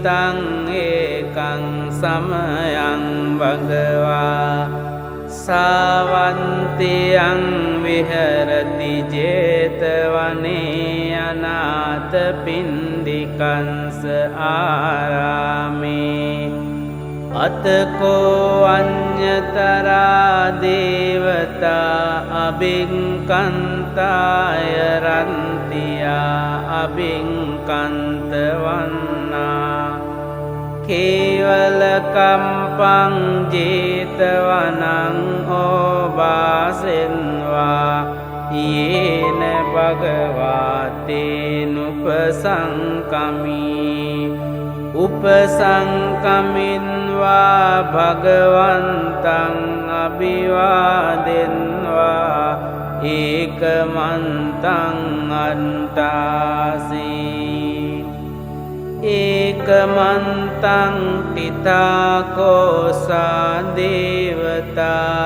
තං ඒකං සමයං භගවා සාවන්තියං විහෙරති ජේතවනේ අනාථපිණ්ඩිකංස ආරාමේ අතකෝ අඤ්ඤතරා දේවතා අබින්කන්තාය රන්තියා අබින්කන්ත වන්නා කේවල කම්පං ජේතවනං ඕවාසෙන්වා යේන භගවාතේනුපසංකමී උපසංකමින්වා භගවන්තං අභිවාදෙන්වා ඒකමන්තං අන්තාසී ඒකමන්තං තිතාකෝසා දේවතා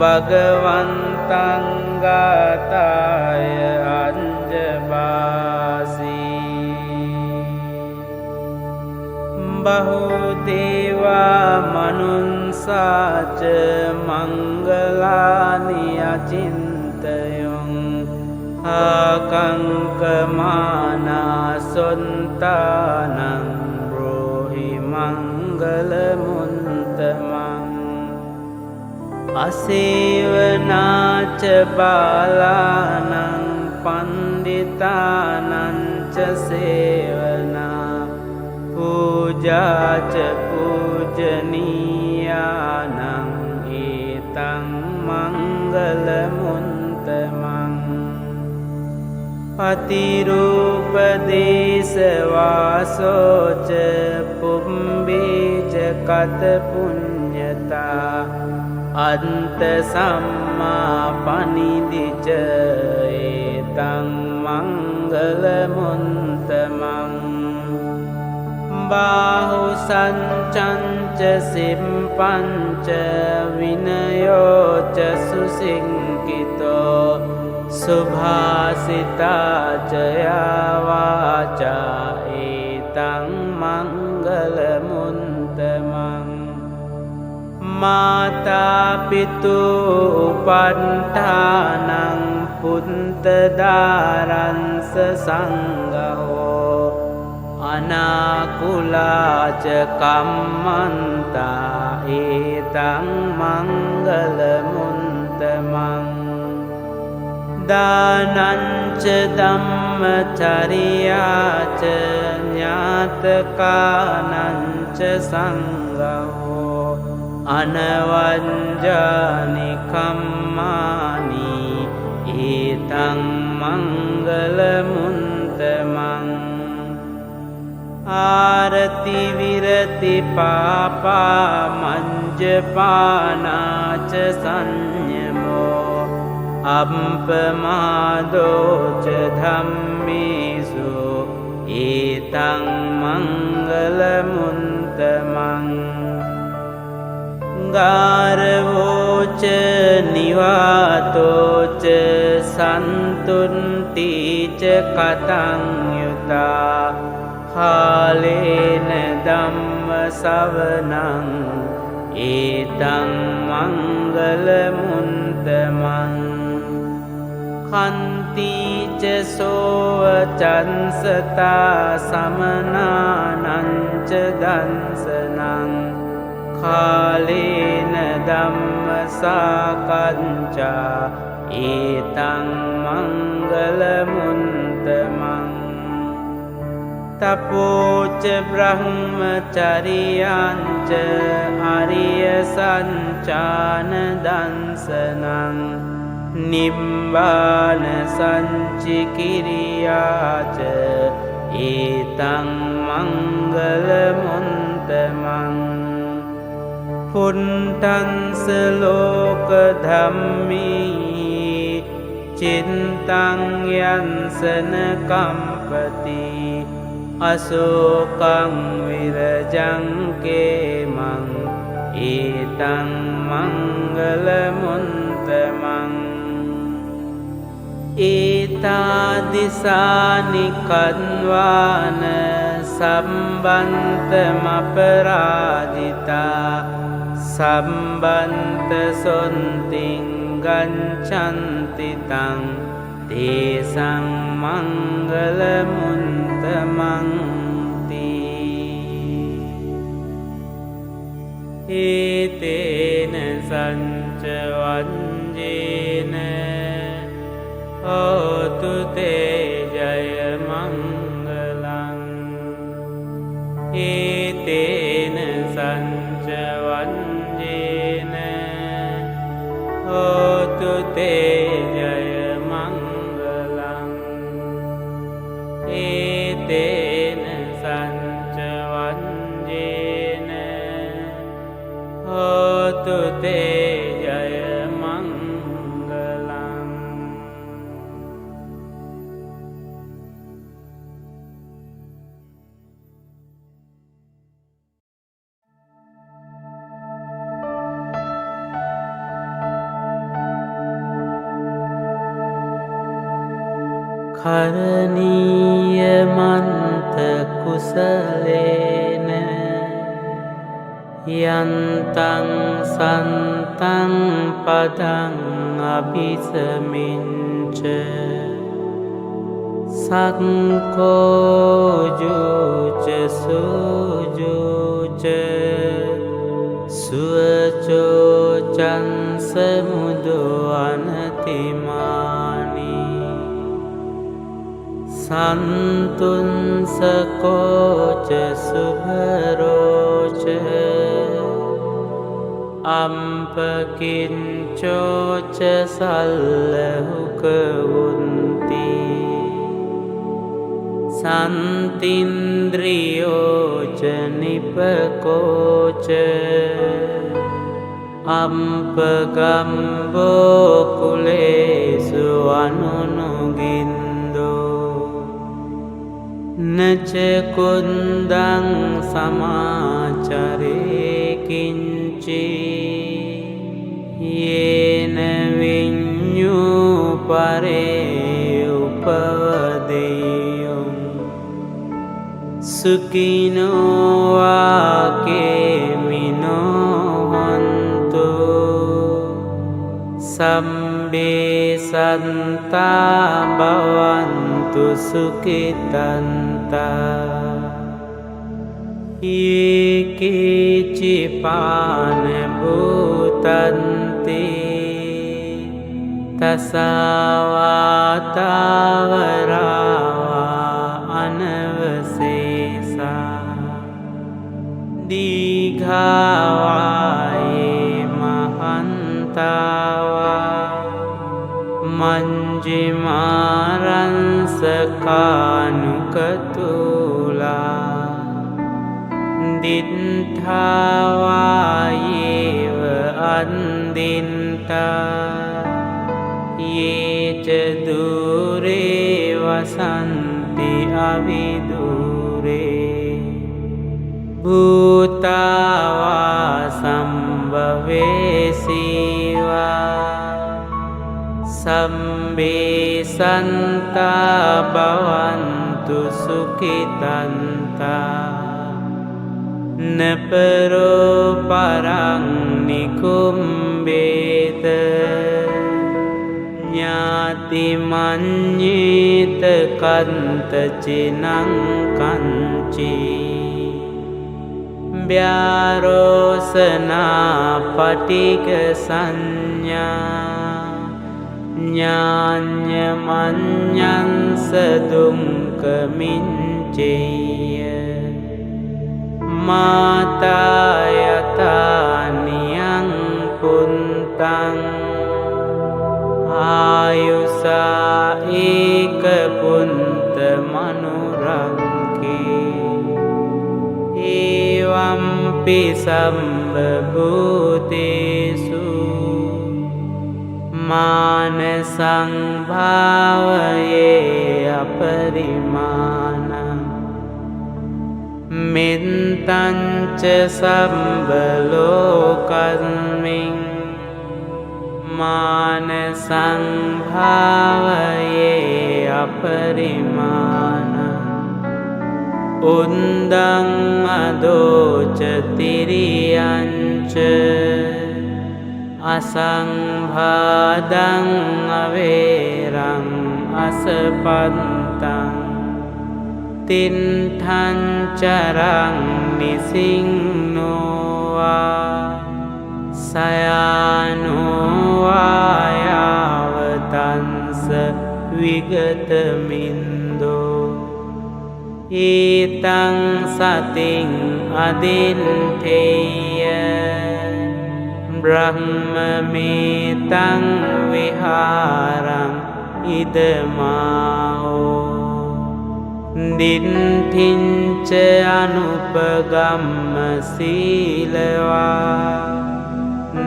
භගවන්තං ගාතාය අංජබාසී බහුදේවා මනුන්සාච මංගලානි අචින්තයොං ආකංකමානා සොන්තානං බ්‍රෝහි මංගලමුන්තමං අසේවනාච බාලානං පණ්ඩිතානංච සේවනා පූජාච පූජනීයානං ඒතං මංගලමුන්තමං පතිරූපදේශවාසෝච පුම්බීජ කත පුඤ්ඤතා අන්ත සම්මා පනිදිච ඒතං මංගලමුන්තමං බාහු සංචංච සිම්පංච විනයෝච සුසිංකිතෝ සුභාසිතාච යාවාචා ඒතං මංගලමුන්තමං මාතා පිතු උපට්ඨානං පුන්තදාරංස සංඝෝ අනාකුලාච කම්මන්තා ඒතං මංගලමුන්තමං දානංච ධම්මචරියාච ඥාතකානංච සංඝෝ අනවංජානි කම්මානි ඒතං මංගලමුන්තමං ආරති විරති පාපා මංජපානාච සංයමෝ අප්පමාදෝච ධම්මේසු ඒතං මංගලමුන්තමං ගාරවෝච නිවාතෝච සන්තුන්තිච කතං යුතා කාලේන ධම්ම සවනං ඒතං මංගලමුන්තමං කන්තිච සෝව චන්සතා සමනානංච දන්සනං කාලේන ධම්ම සාකච්ඡා ඒතං මංගලමුන්තමං තපෝච බ්‍රහ්මචරියංච අරිය සංචාන දන්සනං නිබ්බාන සංචිකිරියාච ඒතං මංගලමුන්තමං පුන්ටංස ලෝක ධම්මී චින්තං යන්සන කම්පති අසෝකං විරජං කේමං ඒතං මංගලමුන්තමං ඒතාදිසානි කන්වාන සම්බන්තමපරාජිතා සම්බන්ත සොන්තිං ගච්ඡන්තිතං තේසං මංගල මුත්තමන්ති ඒතේන සංච වංජේන හෝතු තේ ජය මංගලං ඒතේන සංච වංජේන හෝතු තේ ජය මංගලං ඒතේන සංච වංජේන හෝතු තේ ජය මංගලං කරණීයමන්ත කුසලේන යන්තං සන්තං පදං අபிසමින්ච සක්කෝජුච සුජුච සුවචෝචන් සමුදු අනතිමානි සන්තුන්සකෝච සුභරෝච අම්පකින්චෝච සල්ලහුකවුන්ති සන්තින්ද්‍රියෝච නිපකෝච අම්පගම්බෝකුලේසු අනුනුගින්දෝ නචකුන්දං සමාචරේකින්චි යේන විඤ්ඤූ පරේ උපවදෙයුම් සුඛිනෝ වාකේමිනෝ හන්තු සම්බේ සන්තා භවන්තු සුඛිතන්තා ඒකේචිපාන භූතන්ති තසවාතාවරාවා අනවසේසා දීඝාවායේ මහන්තාවා මංජිමාරංසකානුකතුලා දිත්ථාවායේව අන්දින්තා යේච දුරේ වසන්ති අවිදුරේ භූතාවා සම්භවේසීවා සම්බේ සන්තා භවන්තු සුඛිතන්තා නපරෝ පරං නිකුම්බේත ඥාති මඤ්ඤේත කන්ත චිනං කංචී ව්‍යාරෝසනා පටික සංඥා ඥාඤ්ඤ මඤ්ඤංස දුක්ඛ මිච්ඡේය මාතා යතානියං පුන්තං ආයුසා ඒක පුන්ත මනුරංකේ ඒවම්පි සම්බභූතේසු මාන සංභාවයේ අපරිමාණං මෙත්තංච සම්බලෝකස්මින් මාන සංභාවයේ අපරිමාණං උන්දං අදෝච තිරියංච අසංභාදං අවේරං අසපත්තං තින්ඨං චරං නිසින්නෝවා සයානෝවායාවතන්ස විගතමින්දෝ ඊතං සතින් අදින්ඨේය බ්‍රහ්මමේතං විහාරං ඉදමාහෝ දින්ඨින්ච අනුපගම්ම සීලවා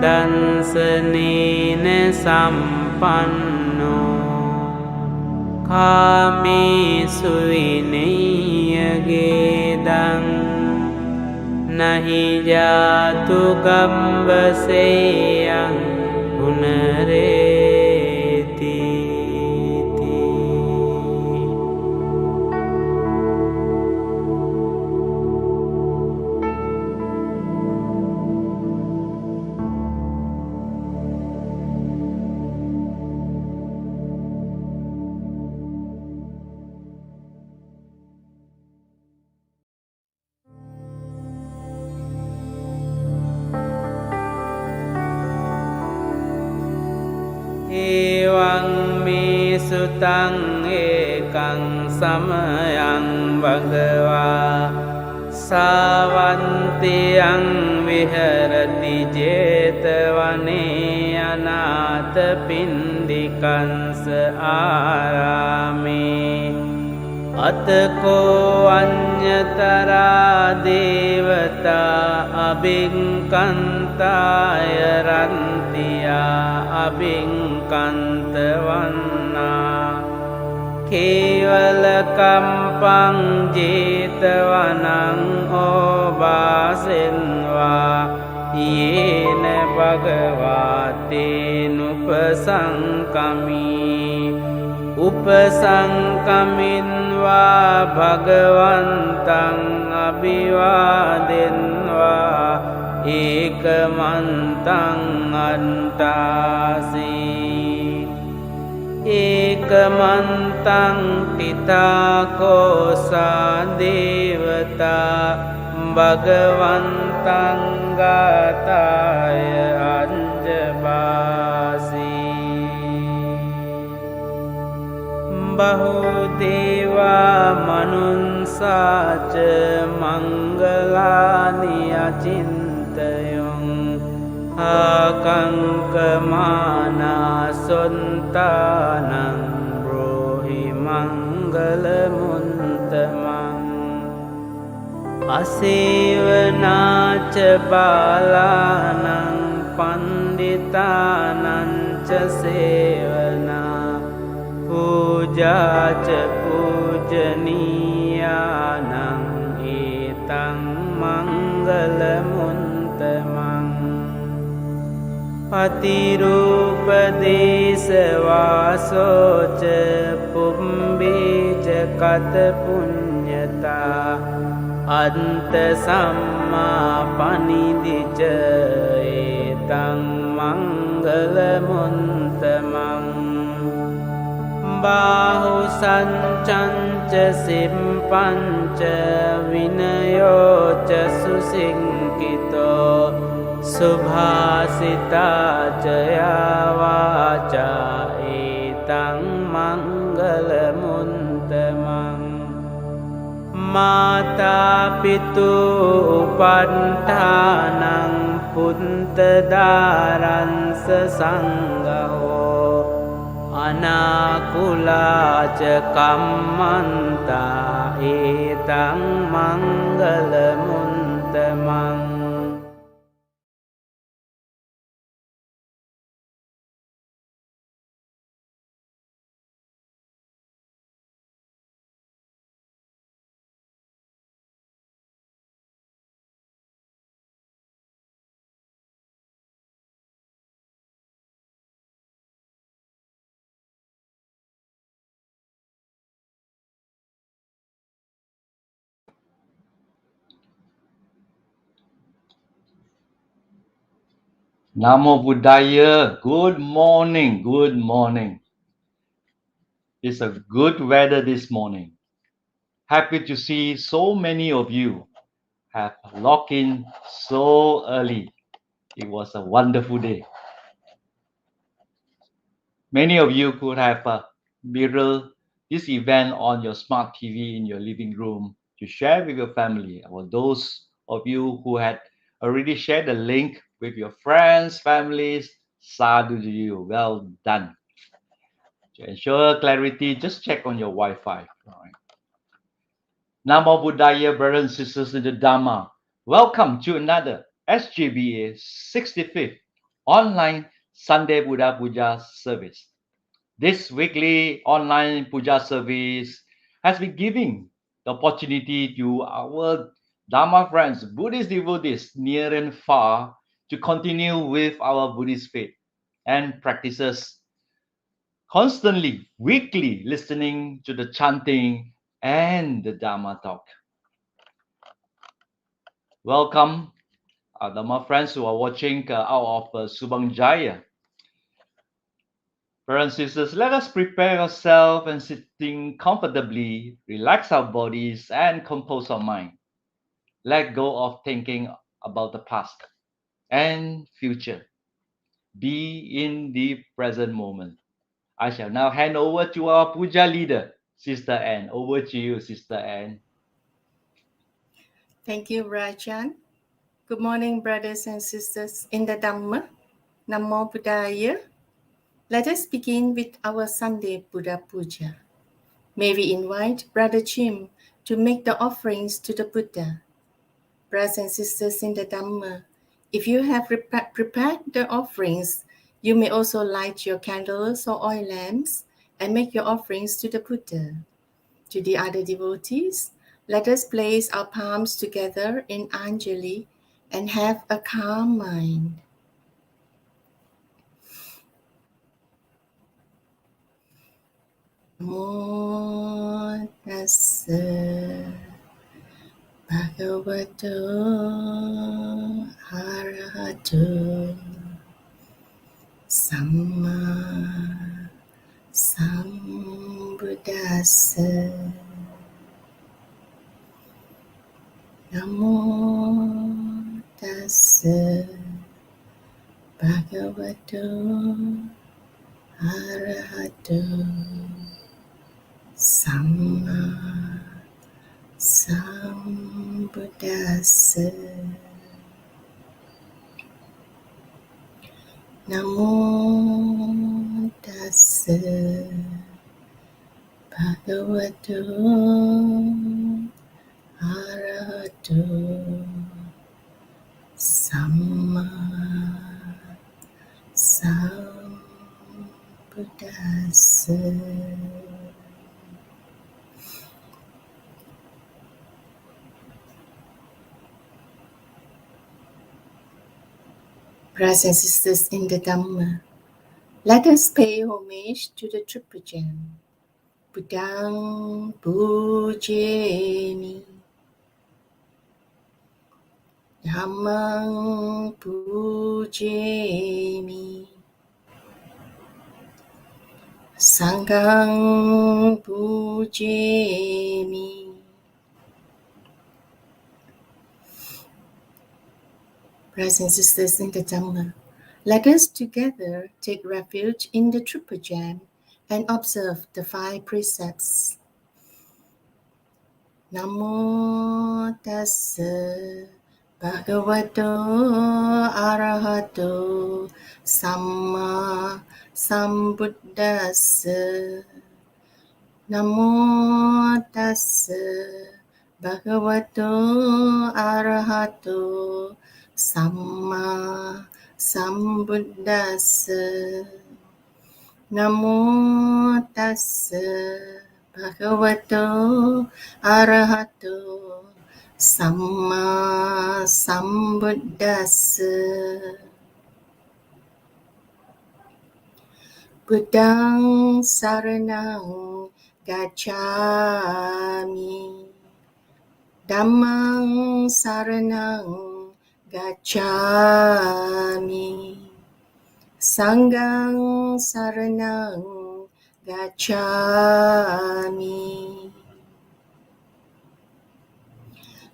දන්සනේන සම්පන්නෝ කාමේසු විනය්‍යගේදං නහි ජාතු ගම්බසේයං පුනරේති. එවං මේ සුතං ඒකං සමයං භගවා සාවන්තියං විහරති ජේතවනේ අනාථ පින්ඩිකංස ආරාමේ අතකෝ අඤ්ඤතරා දේවතා අභික්ඛන්තාය රන්තියා අභික්ඛන්තවන්නා කේවල කම්පං ජේතවනං ඕවාසෙන්වා යේන භගවාතේනුපසංකමී උපසංකමින්වා භගවන්තං අභිවාදෙන්වා ඒකමන්තං අන්තාසී ඒකමන්තං පිතාකෝසා දේවතා භගවන්තං ගාතාය අංජබාසී බහුදේවා මනුන්සාච මංගලානි අචින්තයොං ආකංකමානා සොන්තානං බ්‍රෝහි මංගලමුන්තමං අසේවනාච බාලානං පණ්ඩිතානංච සේවනා පූජාච පූජනීයානං ඒතං මංගලමුන්තමං පතිරූපදේශවාසෝච පුම්බේච කත පුඤ්ඤතා අන්ත සම්මා පනිදිච ඒතං මංගලමුන්තමං බාහු සංචංච සිම්පංච විනයෝච සුසිංකිතෝ සුභාසිතාච යාවාචා ඒතං මංගලමුන්තමං මාතා පිතු උපට්ඨානං පුන්තදාරංස සංඝෝ අනාකුලාච කම්මන්තා ඒතං මංගලමුන්තමං Namo Buddhaya. Good morning. Good morning. It's a good weather this morning. Happy to see so many of you have logged in so early. It was a wonderful day. Many of you could have mirrored this event on your smart TV in your living room to share with your family. Or those of you who had already shared the link with your friends, families, sadhu to you. Well done. To ensure clarity, just check on your Wi-Fi. All right. Namo Buddhaya, brothers and sisters in the Dhamma. Welcome to another SGBA 65th online Sunday Buddha Puja service. This weekly online puja service has been giving the opportunity to our Dharma friends, Buddhist devotees near and far, to continue with our Buddhist faith and practices constantly, weekly listening to the chanting and the Dharma talk. Welcome, our Dharma friends who are watching out of Subang Jaya. Brothers and sisters, let us prepare ourselves and sitting comfortably, relax our bodies, and compose our mind. Let go of thinking about the past and future. Be in the present moment. I shall now hand over to our puja leader, Sister Anne. Over to you, Sister Anne. Thank you, Rajan. Good morning, brothers and sisters in the Dhamma. Namo Buddhaya. Let us begin with our Sunday Buddha Puja. May we invite Brother Jim to make the offerings to the Buddha. Brothers and sisters in the Dhamma, if you have prepared the offerings, you may also light your candles or oil lamps and make your offerings to the Buddha. To the other devotees, let us place our palms together in Anjali and have a calm mind. Namo tassa bhagavato arahato samma sambuddhassa. Namo tassa bhagavato arahato samma sambuddhassa. Namo tassa bhagavato arahato samma sambuddhassa. Brothers and sisters in the Dhamma, let us pay homage to the Triple Gem. Buddhang pujemi, Dhammang pujemi, Sanghang pujemi. Brothers and sisters in the Dhamma, let us together take refuge in the Triple Gem and observe the 5 precepts. Namo tassa bhagavato arahato samma sambuddhassa. Namo tassa bhagavato arahato samma sambuddhassa. Namo tassa bhagavato arahato samma sambuddhassa. Buddhang saranang gacchami, Dhammang saranang gacchami, Sanghang saranang gacchami.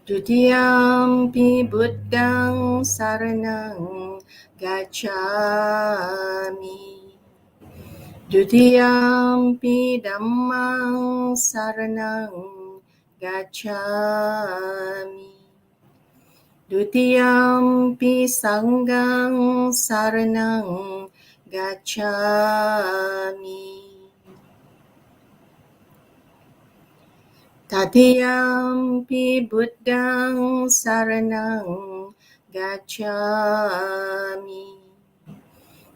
Dutiyampi buddhang saranang gacchami. Dutiyampi dhammang saranang gacchami. Dutiyampi sanghang saranang gacchami. Tatiyampi buddhang saranang gacchami.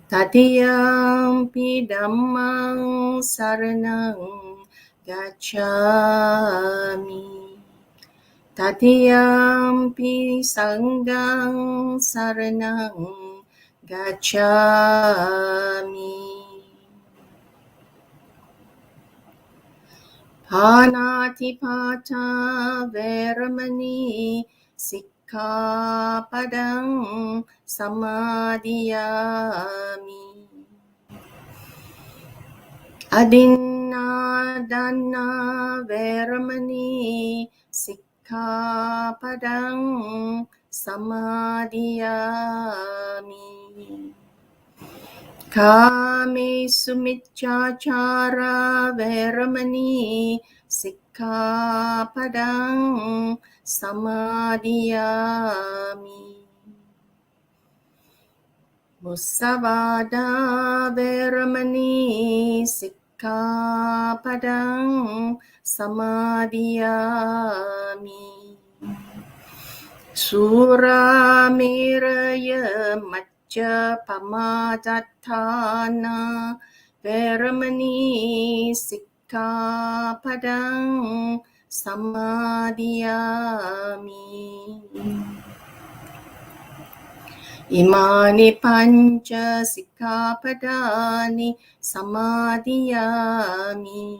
Tatiyampi dhammang saranang gacchami. Tatiyampi sanghang saranang gacchami. Panatipata veramani sikkhapadang samadhiyami. Adinadana veramani sikkhapadang samadhiyami. Kame sumiccacara veramani sikkhapadang samadhiyami. Musavada veramani sikkhapadang samadhiyami. Surameraya macca pamadatthana veramani sikkhapadang samadhiyami. Imani panca sikkhapadani samadhiyami.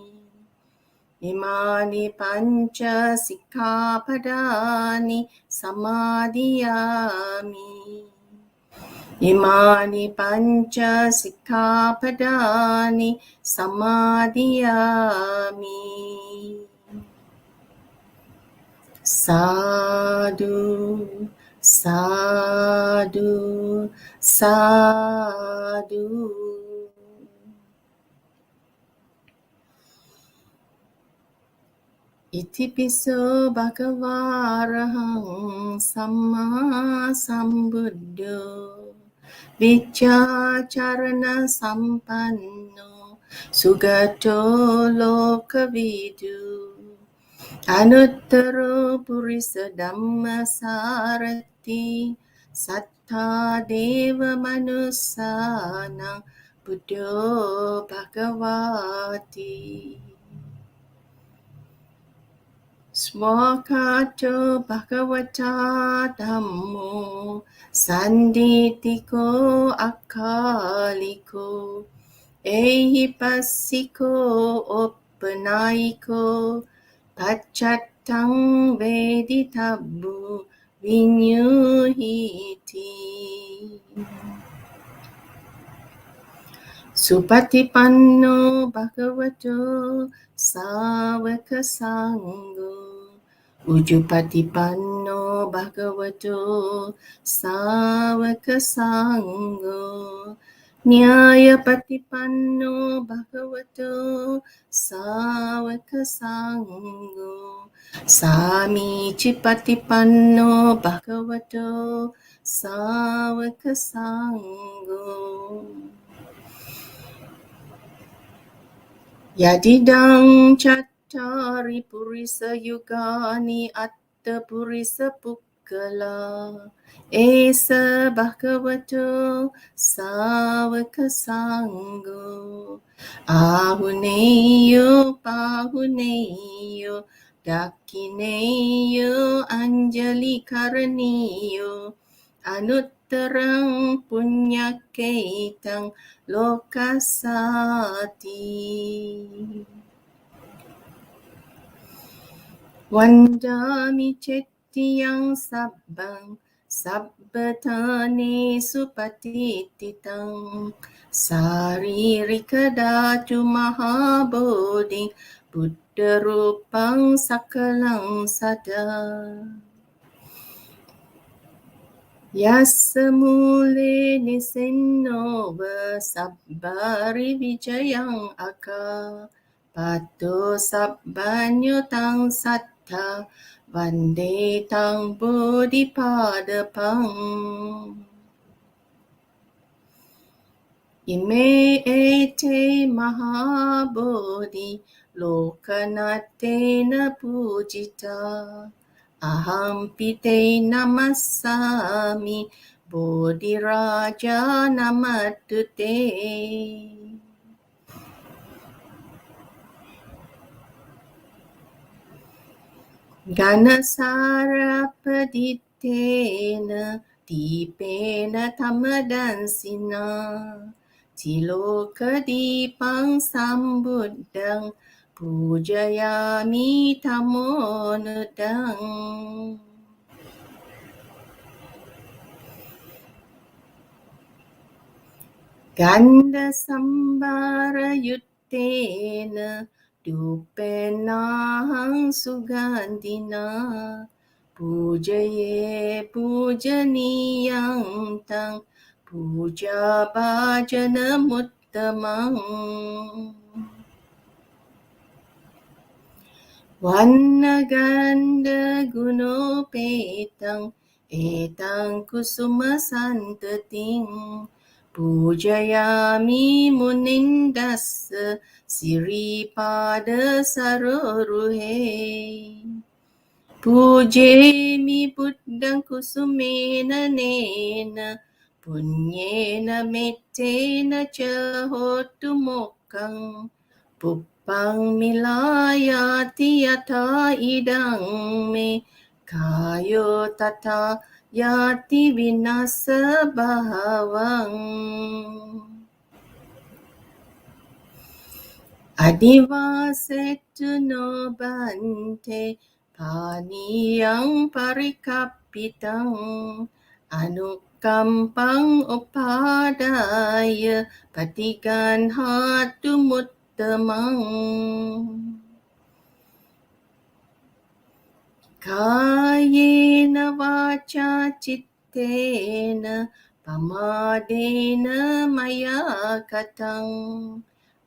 Imani panca sikkhapadani samadhiyami. Imani panca sikkhapadani samadhiyami. Sadhu, sadhu, sadhu. Itipiso bhagava arahang samma sambuddho vicacharana sampanno sugato lokavidu anuttaro purisa dhamma sarati sattha deva manusana buddho bhagavati. Swakato bhagavata dhammo sanditiko akaliko ehipassiko oppanayiko pacchattam veditabbu vinyuhiti. Supatipanno bhagavato savaka sangho Ujupatipanno bhagavato savaka sangho Nyayapatipanno bhagavato savaka sangho Samicipatipanno bhagavato savaka sangho Yadidang chattari purisa yugani atta purisa pukkala esa bhagavato savaka sangho ahuneyo pahuneyo dakineyo anjali karaniyo anuttarang punyakeitang lokasati. Vandami cettiyang sabbang Sabbatanesu patititang saririkadaju mahabodhi Buddha rupang sakalang sada Yassa mule nisenno sabbari vijayang aka Pato sabbanyo tang satta Vande tang bodhipadapang Ime ete mahabodhi lokanatena pujita Aham pite namassami bodhi raja namatute Ganasara paditena dipena tamadansina Tiloka dipang sambuddhang pujayami tamonudang Ganda sambara yuttena dupenahang sugandina Pujaye pujaniyang tang puja bhajana muttamang Vannaganda gunopetang etang kusuma santating Pujayami munindassa siripada saroruhe Pujemi buddhang kusumena nena Punyena mettena ca hotu mokkang Puppang milayati yata idang me Kayo tata yati vinasa bhavang Adivasetu no bante paniyang parikapitang Anukampang upadaya patigan hatu muttamang Kayena vacha cittena pamadena maya katang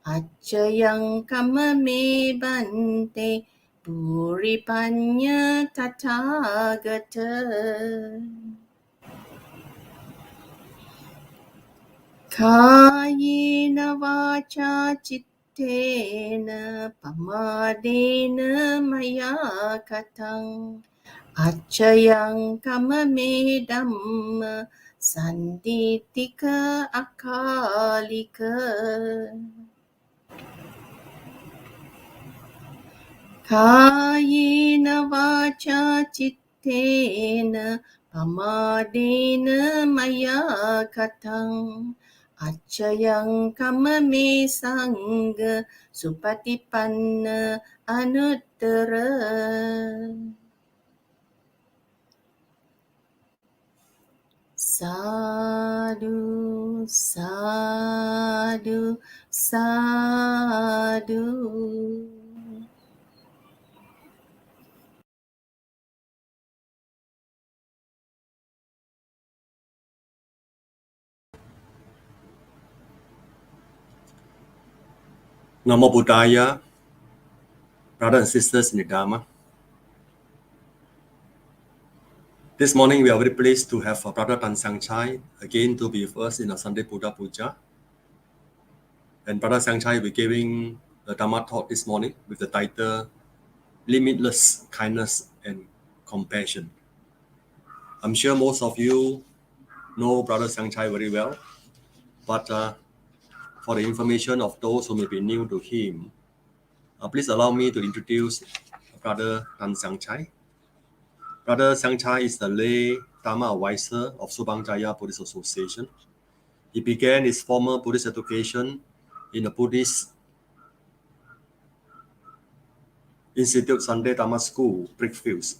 Acayang kamame bante puripanya tathagata Kayena vacha cittena pamadena maya katang Acayang kamame dhamma sanditika akalika Kayena vacha cittena pamadena maya katang Acayang kamame sangha supatipanna anuttara Sadhu, sadhu, sadhu. Namo Buddhaya, brothers and sisters in the Dharma. This morning we are very pleased to have Brother Tan Sang Chai again to be with us in a Sunday Buddha Puja. And Brother Sang Chai will be giving the Dharma talk this morning with the title Limitless Kindness and Compassion. I'm sure most of you know Brother Sang Chai very well, but for the information of those who may be new to him, please allow me to introduce Brother Tan Sang Chai. Brother Sang Chai is the lay Dharma advisor of Subang Jaya Buddhist Association. He began his formal Buddhist education in the Buddhist Institute Sunday Dharma School, Brickfields.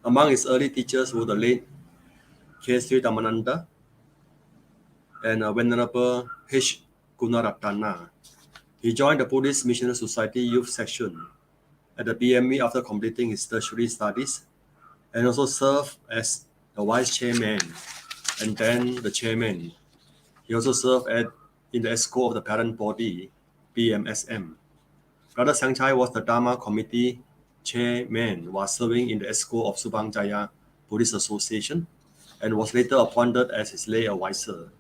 Among his early teachers were the late K. Sri Dhammananda, and Venerable H. Gunaratana. He joined the Buddhist Missionary Society Youth Section at the BME after completing his tertiary studies, and also served as the vice chairman and then the chairman. He also served in the ESCO of the parent body, BMSM. Brother Sangchai was the Dharma Committee chairman while serving in the ESCO of Subang Jaya Buddhist Association and was later appointed as his lay advisor.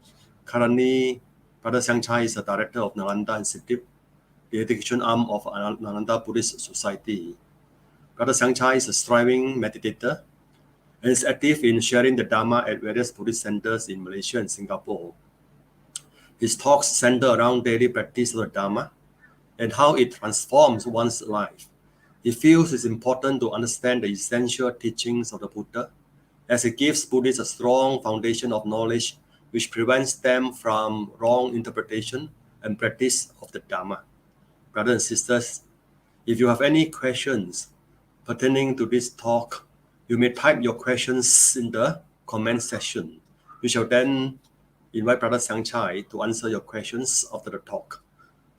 Currently, Brother Sangchai is the director of Nalanda Institute, the education arm of Nalanda Buddhist Society. Brother Sangchai is a striving meditator and is active in sharing the Dharma at various Buddhist centers in Malaysia and Singapore. His talks center around daily practice of the Dharma and how it transforms one's life. He feels it's important to understand the essential teachings of the Buddha, as it gives Buddhists a strong foundation of knowledge which prevents them from wrong interpretation and practice of the Dharma. Brothers and sisters, if you have any questions pertaining to this talk, you may type your questions in the comment section. We shall then invite Brother Sangchai to answer your questions after the talk.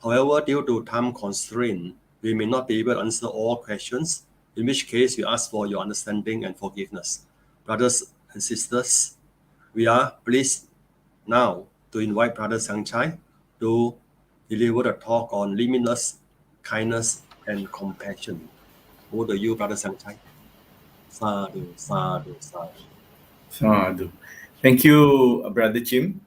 However, due to time constraint, we may not be able to answer all questions, in which case we ask for your understanding and forgiveness. Brothers and sisters, we are pleased now to invite Brother Sangchai to deliver the talk on limitless kindness and compassion. Over to you, Brother Sangchai. Sadhu, sadhu, sadhu. Sadhu. Thank you, Brother Jim.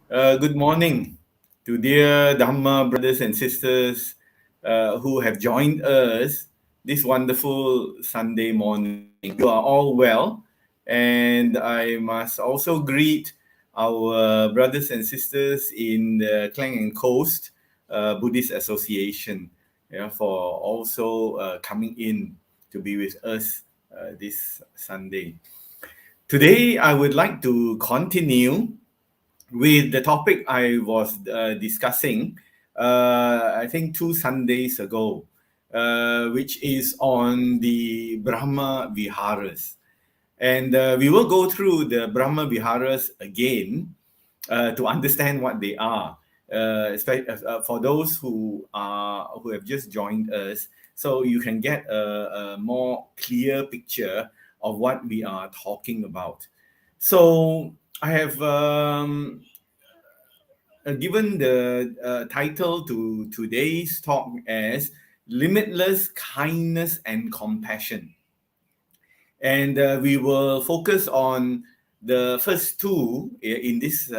Good morning to dear Dhamma brothers and sisters who have joined us this wonderful Sunday morning. You are all well, and I must also greet our brothers and sisters in the Klang and Coast Buddhist Association for also coming in to be with us this Sunday. Today, I would like to continue with the topic I was discussing, I think 2 Sundays ago, which is on the Brahma Viharas. And we will go through the Brahma Viharas again to understand what they are, for those who have just joined us, so you can get a more clear picture of what we are talking about. So I have given the title to today's talk as Limitless Kindness and Compassion. And we will focus on the first two in this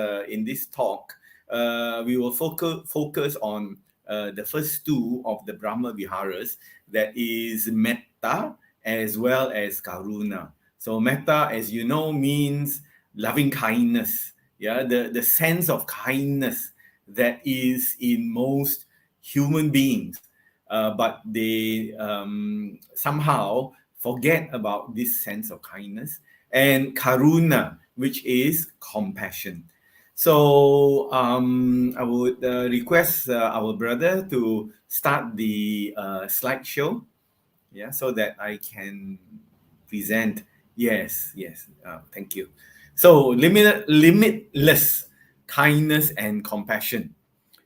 talk. We will focus on the first two of the Brahma Viharas, that is Metta as well as Karuna. So Metta, as you know, means loving kindness, the sense of kindness that is in most human beings, but they somehow forget about this sense of kindness. And Karuna, which is compassion. So I would request our brother to start the slideshow, so that I can present. Yes, thank you. So limitless kindness and compassion.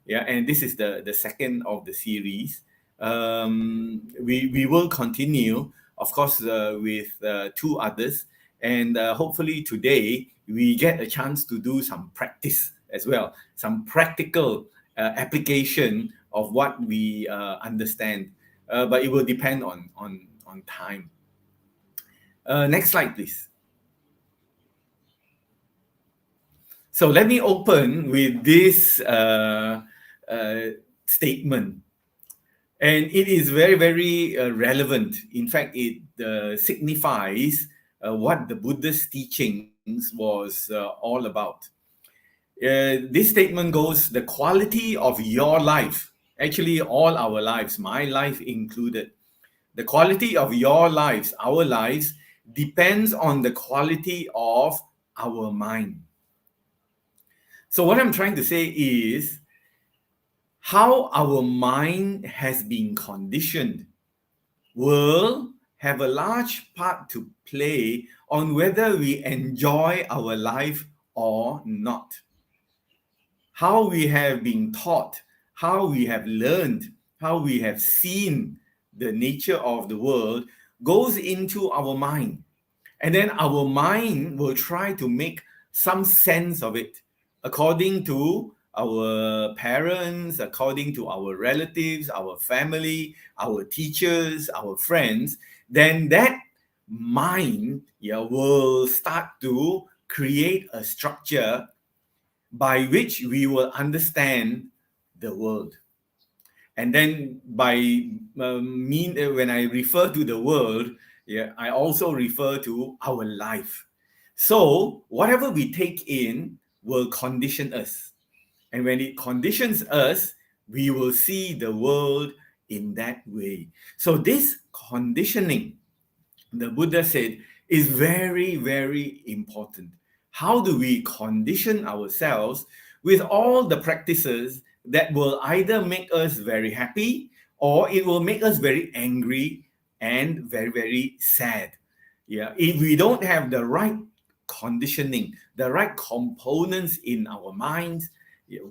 And this is the second of the series. We will continue, of course, with 2 others. And hopefully today we get a chance to do some practice as well, some practical application of what we understand. But it will depend on time. Next slide, please. So let me open with this statement. And it is very, very relevant. In fact, it signifies what the Buddha's teachings was all about. This statement goes, the quality of your life, actually all our lives, my life included, the quality of your lives, our lives, depends on the quality of our mind. So what I'm trying to say is, how our mind has been conditioned will have a large part to play on whether we enjoy our life or not. How we have been taught, how we have learned, how we have seen the nature of the world goes into our mind. And then our mind will try to make some sense of it according to our parents, according to our relatives, our family, our teachers, our friends. Then that mind will start to create a structure by which we will understand the world. And then when I refer to the world, I also refer to our life. So whatever we take in will condition us. And when it conditions us, we will see the world in that way. So this conditioning, the Buddha said, is very, very important. How do we condition ourselves with all the practices that will either make us very happy or it will make us very angry and very, very sad? If we don't have the right conditioning, the right components in our minds,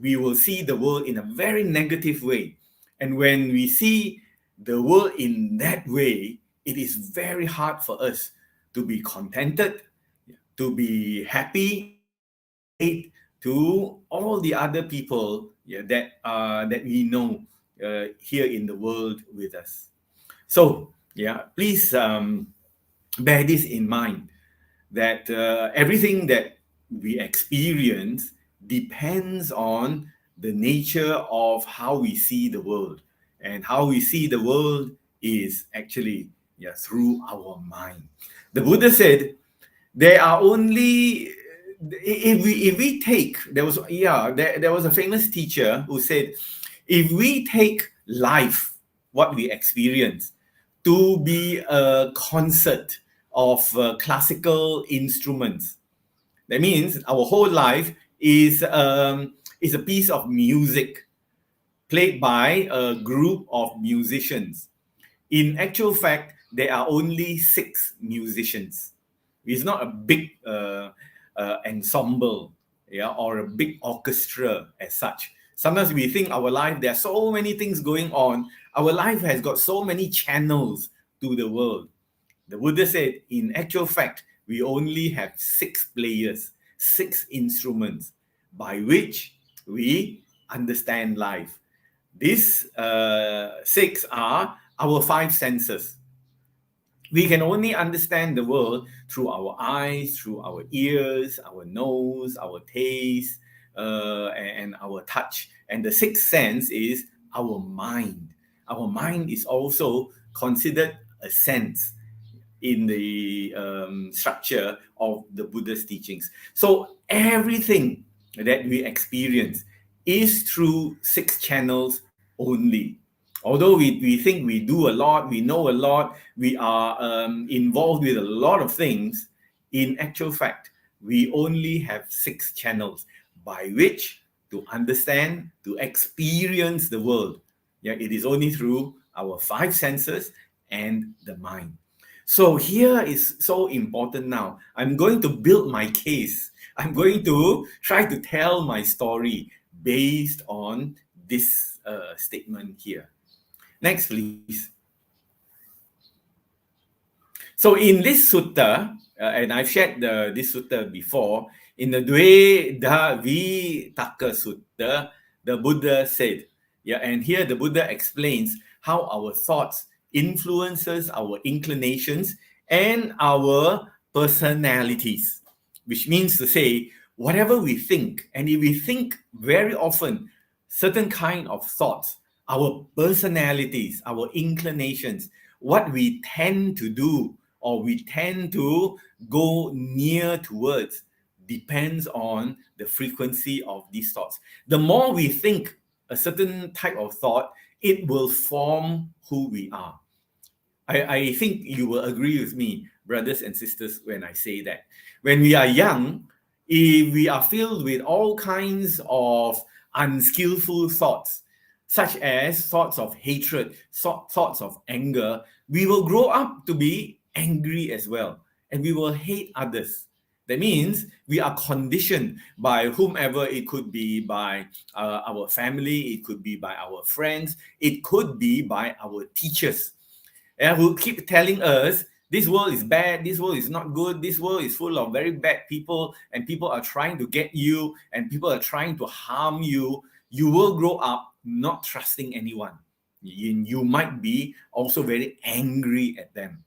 we will see the world in a very negative way. And when we see the world in that way, it is very hard for us to be contented, to be happy, to relate to all the other people that we know here in the world with us. So please bear this in mind, that everything that we experience depends on the nature of how we see the world. And how we see the world is actually through our mind. The Buddha said, there are only, if we take, there was a famous teacher who said, if we take life, what we experience, to be a concert of classical instruments, that means our whole life is a piece of music played by a group of musicians. In actual fact, there are only 6 musicians. It's not a big ensemble, or a big orchestra as such. Sometimes we think our life, there are so many things going on. Our life has got so many channels to the world. The Buddha said, in actual fact, we only have 6 players, 6 instruments by which we understand life. These 6 are our 5 senses. We can only understand the world through our eyes, through our ears, our nose, our taste, and our touch. And the 6th sense is our mind. Our mind is also considered a sense in the structure of the Buddha's teachings. So everything that we experience is through 6 channels only. Although we think we do a lot, we know a lot, we are involved with a lot of things, in actual fact, we only have 6 channels by which to understand, to experience the world. It is only through our 5 senses and the mind. So here is so important now. I'm going to build my case. I'm going to try to tell my story based on this statement here. Next, please. So in this sutta, and I've shared this sutta before, in the Dve-da Vitaka Sutta, the Buddha said, and here the Buddha explains how our thoughts influences our inclinations and our personalities, which means to say, whatever we think, and if we think very often certain kind of thoughts, our personalities, our inclinations, what we tend to do or we tend to go near towards depends on the frequency of these thoughts. The more we think a certain type of thought, it will form who we are. I think you will agree with me, brothers and sisters, when I say that. When we are young, if we are filled with all kinds of unskillful thoughts, such as thoughts of hatred, thoughts of anger, we will grow up to be angry as well, and we will hate others. That means we are conditioned by whomever. It could be by our family, it could be by our friends, it could be by our teachers, who keep telling us this world is bad, this world is not good, this world is full of very bad people, and people are trying to get you, and people are trying to harm you. You will grow up not trusting anyone. You might be also very angry at them.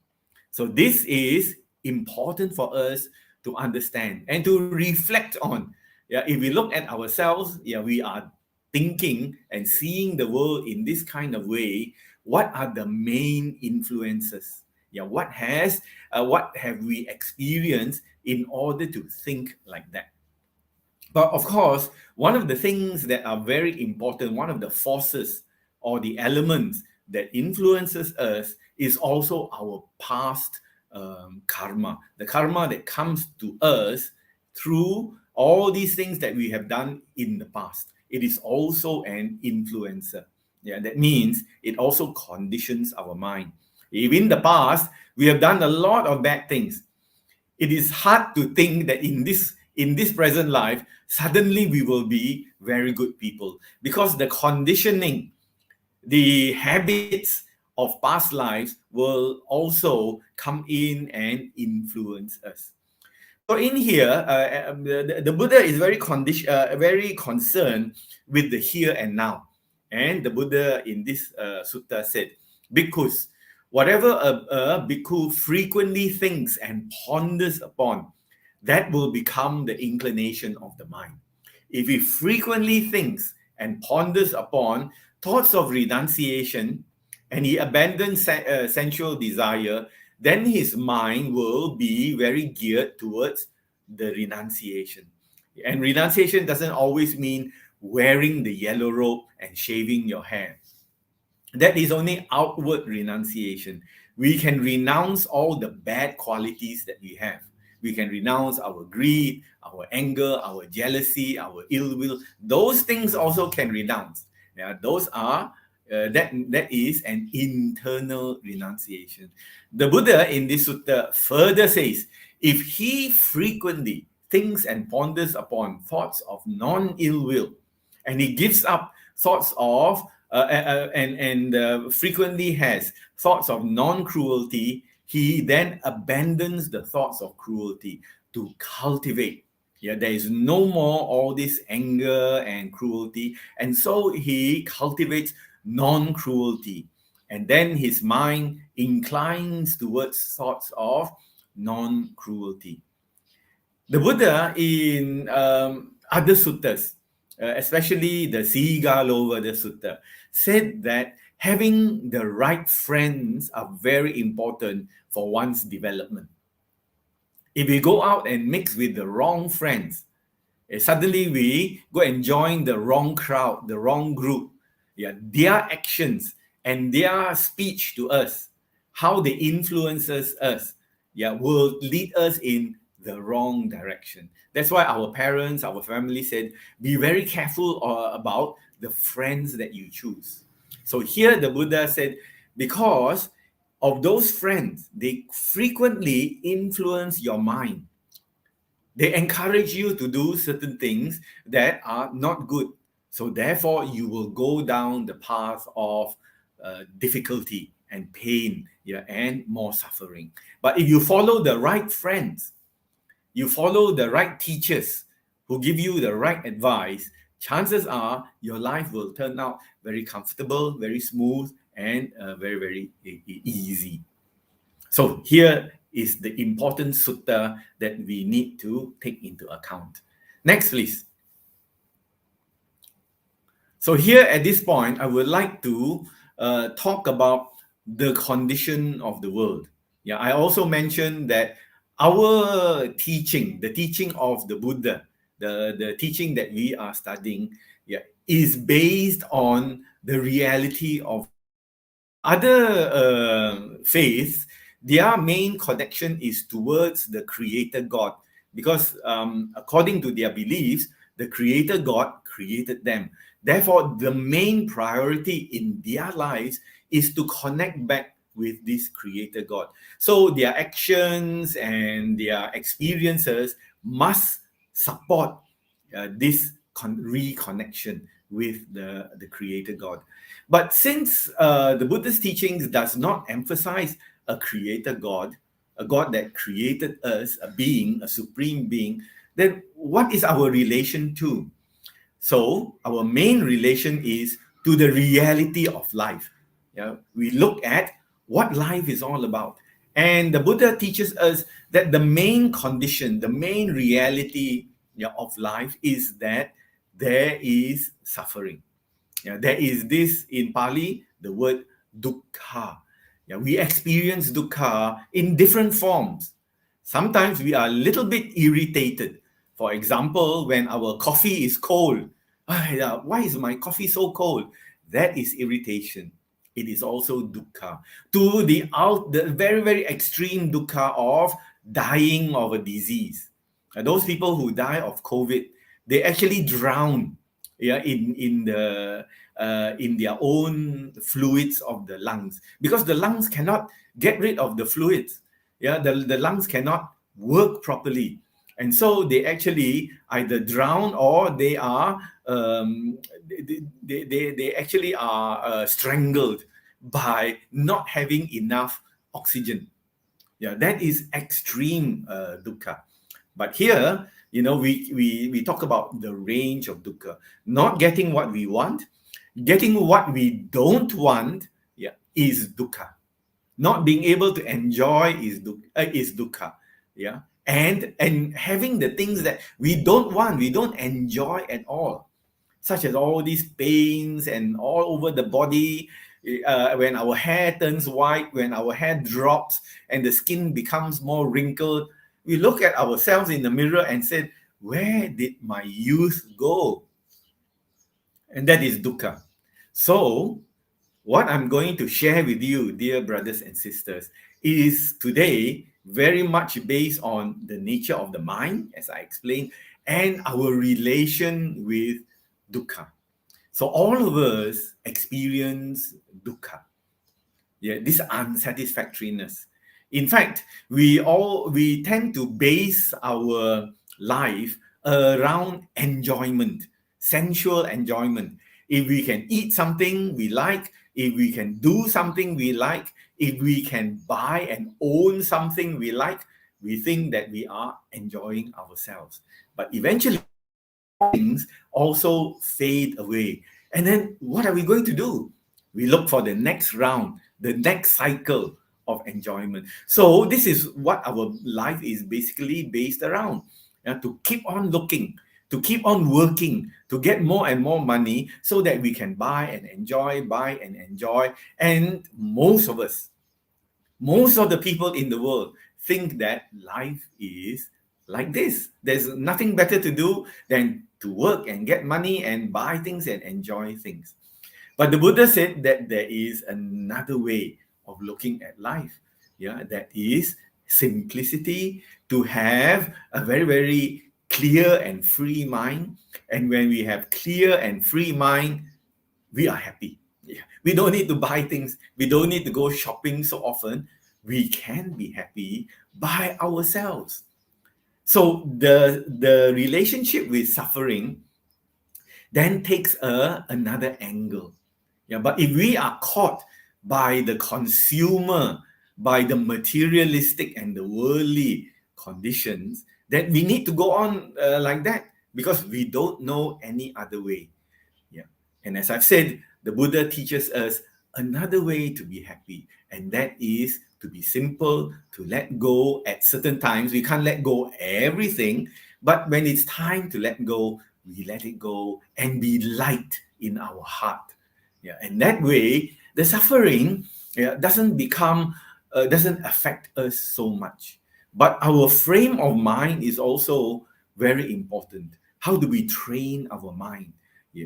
So this is important for us to understand and to reflect on. If we look at ourselves, we are thinking and seeing the world in this kind of way. What are the main influences? What have we experienced in order to think like that? But of course, one of the things that are very important, one of the forces or the elements that influences us is also our past karma, the karma that comes to us through all these things that we have done in the past. It is also an influencer. That means it also conditions our mind. If in the past we have done a lot of bad things, it is hard to think that in this present life suddenly we will be very good people, because the conditioning, the habits of past lives will also come in and influence us. So in here, the Buddha is very concerned with the here and now. And the Buddha in this sutta said, "Bhikkhus, whatever a bhikkhu frequently thinks and ponders upon, that will become the inclination of the mind." If he frequently thinks and ponders upon thoughts of renunciation, and he abandons sensual desire, then his mind will be very geared towards the renunciation. And renunciation doesn't always mean wearing the yellow robe and shaving your hair. That is only outward renunciation. We can renounce all the bad qualities that we have. We can renounce our greed, our anger, our jealousy, our ill will. Those things also can renounce. Those are that is an internal renunciation. The Buddha in this sutta further says, if he frequently thinks and ponders upon thoughts of non-ill will, and he gives up thoughts of frequently has thoughts of non-cruelty, he then abandons the thoughts of cruelty to cultivate. There is no more all this anger and cruelty, and so he cultivates non-cruelty, and then his mind inclines towards thoughts of non-cruelty. The Buddha in other suttas, especially the Sigalova Sutta, said that having the right friends are very important for one's development. If we go out and mix with the wrong friends, suddenly we go and join the wrong crowd, the wrong group. Their actions and their speech to us, how they influences us, will lead us in the wrong direction. That's why our parents, our family said, be very careful about the friends that you choose. So here the Buddha said, because of those friends, they frequently influence your mind. They encourage you to do certain things that are not good. So therefore, you will go down the path of difficulty and pain, and more suffering. But if you follow the right friends, you follow the right teachers who give you the right advice, chances are your life will turn out very comfortable, very smooth, and very, very easy. So here is the important sutta that we need to take into account. Next, please. So here at this point, I would like to talk about the condition of the world. I also mentioned that our teaching, the teaching of the Buddha, the teaching that we are studying, is based on the reality of other faiths. Their main connection is towards the Creator God, because according to their beliefs, The Creator God created them. Therefore, the main priority in their lives is to connect back with this Creator God. So their actions and their experiences must support this reconnection with the Creator God. But since the Buddhist teachings does not emphasize a Creator God, a God that created us, a being, a supreme being, then what is our relation to? So our main relation is to the reality of life. Yeah, we look at what life is all about. And the Buddha teaches us that the main condition, the main reality of life is that there is suffering. Yeah, there is this in Pali, the word dukkha. Yeah, we experience dukkha in different forms. Sometimes we are a little bit irritated. For example, when our coffee is cold, why is my coffee so cold? That is irritation. It is also dukkha. To the very, very extreme dukkha of dying of a disease. Those people who die of COVID, they actually drown in their own fluids of the lungs, because the lungs cannot get rid of the fluids. The lungs cannot work properly, and so they actually either drown or they are they actually are strangled by not having enough oxygen. That is extreme dukkha. But here, we talk about the range of dukkha. Not getting what we want, getting what we don't want, is dukkha. Not being able to enjoy is dukkha. And having the things that we don't want, we don't enjoy at all, such as all these pains and all over the body, when our hair turns white, when our hair drops and the skin becomes more wrinkled, we look at ourselves in the mirror and say, where did my youth go? And that is dukkha. So what I'm going to share with you, dear brothers and sisters, is today very much based on the nature of the mind, as I explained, and our relation with dukkha. So all of us experience dukkha, this unsatisfactoriness. In fact, we tend to base our life around enjoyment, sensual enjoyment. If we can eat something we like, if we can do something we like, if we can buy and own something we like, we think that we are enjoying ourselves. But eventually, things also fade away. And then what are we going to do? We look for the next round, the next cycle of enjoyment. So this is what our life is basically based around. To keep on looking, to keep on working, to get more and more money so that we can buy and enjoy. And most of the people in the world think that life is like this. There's nothing better to do than to work and get money and buy things and enjoy things. But the Buddha said that there is another way of looking at life. That is simplicity, to have a very, very clear and free mind. And when we have clear and free mind, we are happy. We don't need to buy things. We don't need to go shopping so often. We can be happy by ourselves. So the relationship with suffering then takes another angle. But if we are caught by the consumer, by the materialistic and the worldly conditions, then we need to go on like that, because we don't know any other way. And as I've said, the Buddha teaches us another way to be happy, and that is to be simple, to let go at certain times. We can't let go everything, but when it's time to let go, we let it go and be light in our heart. And that way, the suffering doesn't affect us so much. But our frame of mind is also very important. How do we train our mind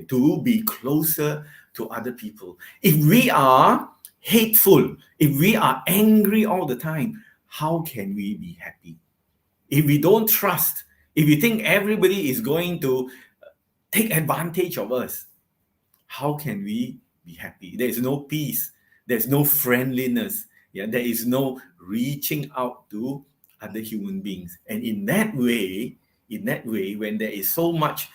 to be closer to other people? If we are hateful, if we are angry all the time, how can we be happy? If we don't trust, if we think everybody is going to take advantage of us, how can we be happy? There is no peace. There's no friendliness. Yeah, there is no reaching out to other human beings. And in that way, when there is so much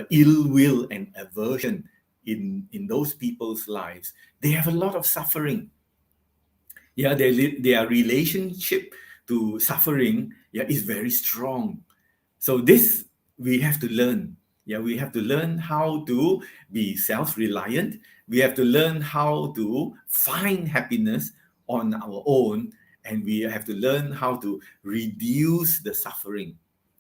ill will and aversion in those people's lives, they have a lot of suffering. Yeah, their relationship to suffering, yeah, is very strong. So this we have to learn. Yeah, we have to learn how to be self-reliant. We have to learn how to find happiness on our own, and we have to learn how to reduce the suffering,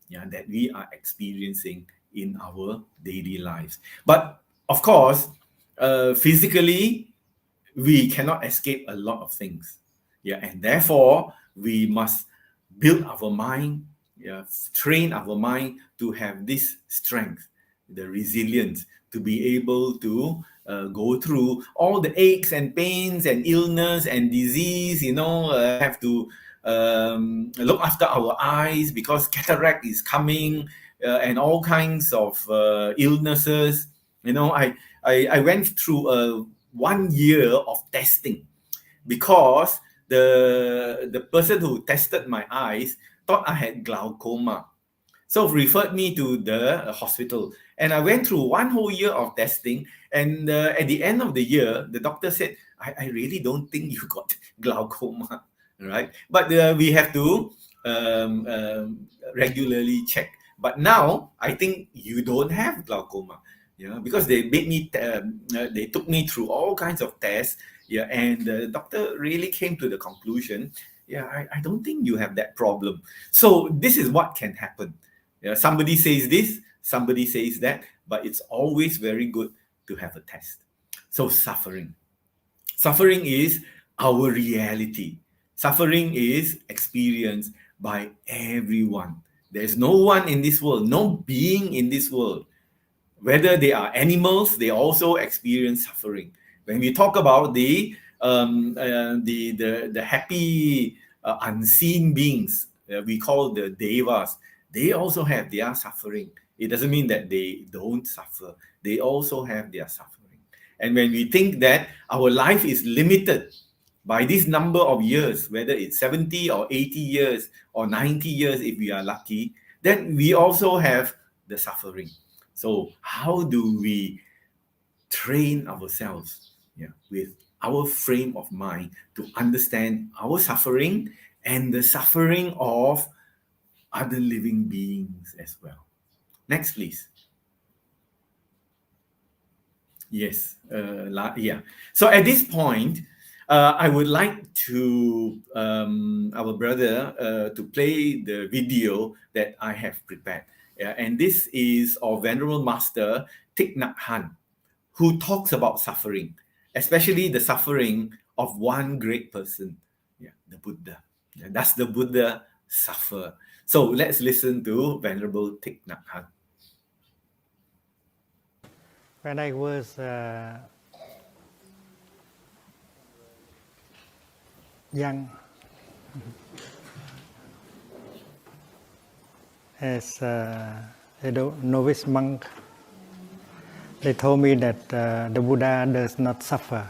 yeah, that we are experiencing in our daily lives. But of course, physically, we cannot escape a lot of things. Yeah, and therefore we must build our mind, yeah, train our mind to have this strength, the resilience, to be able to go through all the aches and pains and illness and disease. Have to look after our eyes because cataract is coming, and all kinds of illnesses. I went through a 1 year of testing because the person who tested my eyes thought I had glaucoma, so referred me to the hospital, and I went through 1 whole year of testing. And at the end of the year, the doctor said, I really don't think you got glaucoma, right? But we have to regularly check. But now I think you don't have glaucoma, because they made me, they took me through all kinds of tests, and the doctor really came to the conclusion, I don't think you have that problem. So this is what can happen. Somebody says this, somebody says that, but it's always very good to have a test. So suffering is our reality. Suffering is experienced by everyone. There's no one in this world, no being in this world, whether they are animals, they also experience suffering. When we talk about the happy unseen beings, we call the devas, they also have their suffering. It doesn't mean that they don't suffer. They also have their suffering. And when we think that our life is limited by this number of years, whether it's 70 or 80 years or 90 years if we are lucky, then we also have the suffering. So how do we train ourselves, with our frame of mind to understand our suffering and the suffering of other living beings as well? Next, please. Yes. So at this point, I would like to our brother to play the video that I have prepared. And this is of Venerable Master Thich Nhat Hanh, who talks about suffering, especially the suffering of one great person, the Buddha. Does the Buddha suffer? So let's listen to Venerable Thich Nhat Hanh. When I was young, as a novice monk, they told me that the Buddha does not suffer,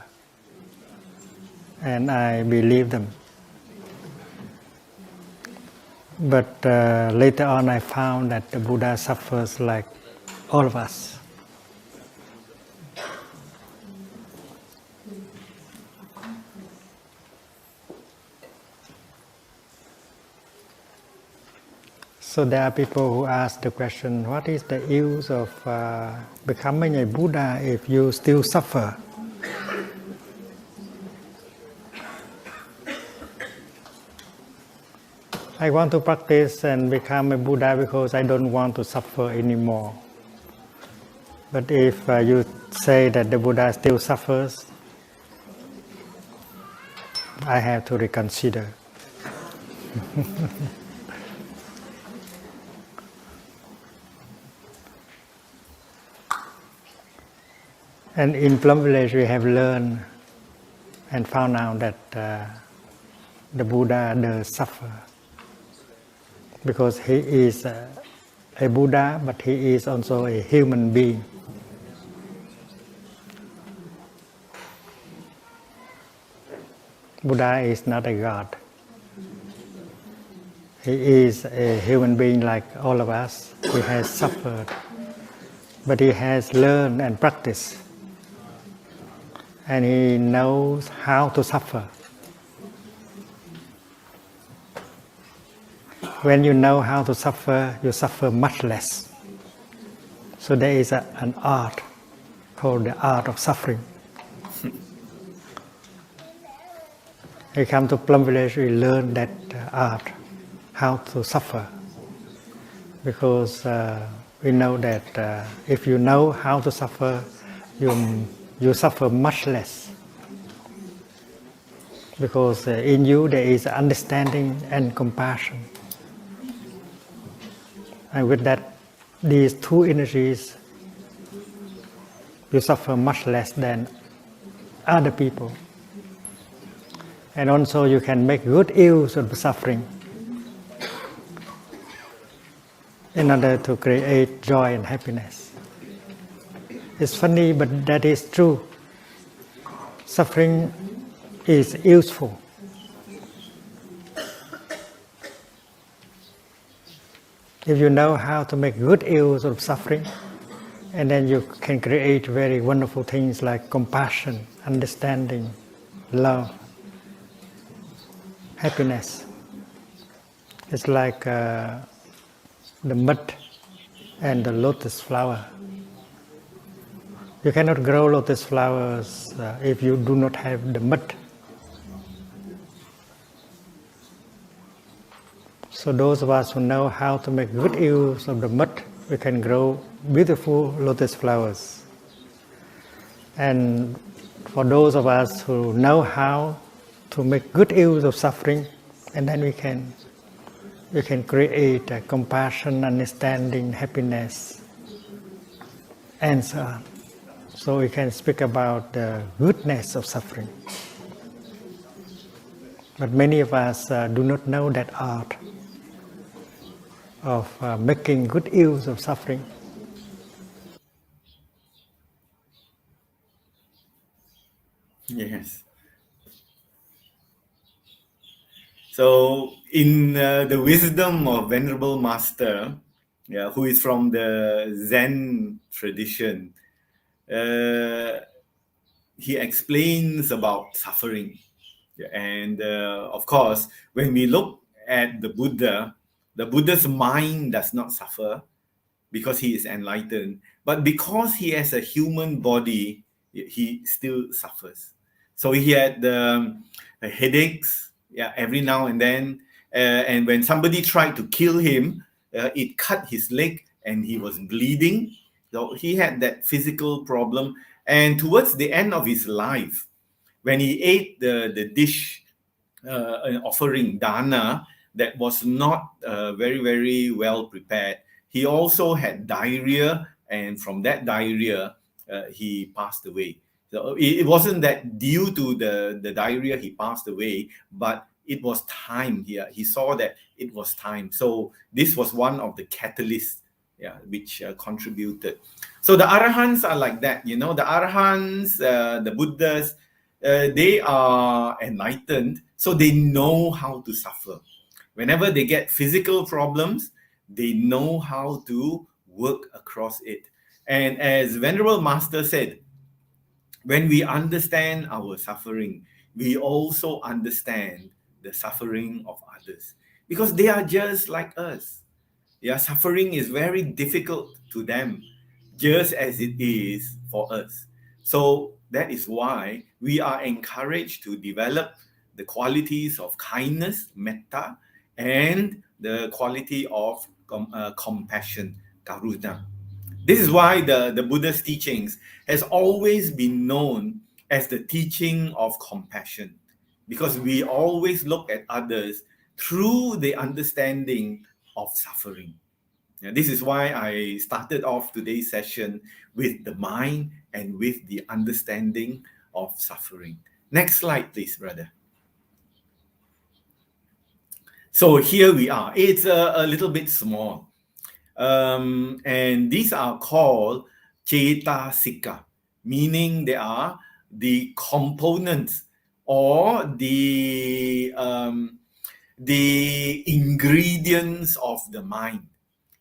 and I believed them. But later on I found that the Buddha suffers like all of us. So there are people who ask the question, what is the use of becoming a Buddha if you still suffer? I want to practice and become a Buddha because I don't want to suffer anymore. But if you say that the Buddha still suffers, I have to reconsider. And in Plum Village, we have learned and found out that the Buddha does suffer because he is a Buddha, but he is also a human being. Buddha is not a god. He is a human being like all of us. He has suffered, but he has learned and practiced. And he knows how to suffer. When you know how to suffer, you suffer much less. So there is an art called the art of suffering. You come to Plum Village, we learn that art, how to suffer. Because we know that if you know how to suffer, you suffer much less. Because in you there is understanding and compassion. And with that, these two energies, you suffer much less than other people. And also you can make good use of the suffering in order to create joy and happiness. It's funny, but that is true. Suffering is useful. If you know how to make good use of suffering, and then you can create very wonderful things like compassion, understanding, love, happiness. It's like the mud and the lotus flower. You cannot grow lotus flowers if you do not have the mud. So those of us who know how to make good use of the mud, we can grow beautiful lotus flowers. And for those of us who know how to make good use of suffering, and then we can create compassion, understanding, happiness, and so on. So we can speak about the goodness of suffering. But many of us do not know that art of making good use of suffering. Yes. So, in the wisdom of Venerable Master, who is from the Zen tradition, he explains about suffering. And of course, when we look at the Buddha's mind does not suffer because he is enlightened, but because he has a human body, he still suffers. So he had headaches, every now and then, and when somebody tried to kill him, it cut his leg and he was bleeding. So he had that physical problem. And towards the end of his life, when he ate the dish, an offering, dana, that was not very, very well prepared, he also had diarrhea, and from that diarrhea, he passed away. So it wasn't that due to the diarrhea he passed away, but it was time here. He saw that it was time. So this was one of the catalysts, which contributed. So the Arahants are like that, the Arahants, the Buddhas, they are enlightened, so they know how to suffer. Whenever they get physical problems, they know how to work across it. And as Venerable Master said, when we understand our suffering, we also understand the suffering of others, because they are just like us. Suffering is very difficult to them, just as it is for us. So that is why we are encouraged to develop the qualities of kindness, metta, and the quality of compassion, karuna. This is why the Buddha's teachings has always been known as the teaching of compassion, because we always look at others through the understanding of suffering. This is why I started off today's session with the mind and with the understanding of suffering. Next slide, please, brother. So here we are. It's a little bit small. And these are called cetasika, meaning they are the components or the ingredients of the mind.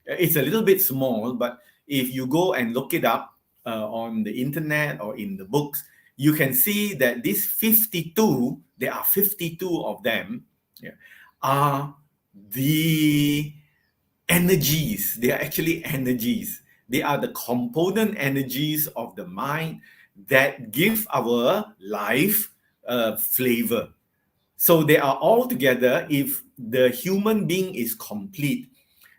It's a little bit small, but if you go and look it up on the internet or in the books, you can see that these 52, there are 52 of them, are the energies. They are actually energies. They are the component energies of the mind that give our life flavor. So they are all together. If the human being is complete,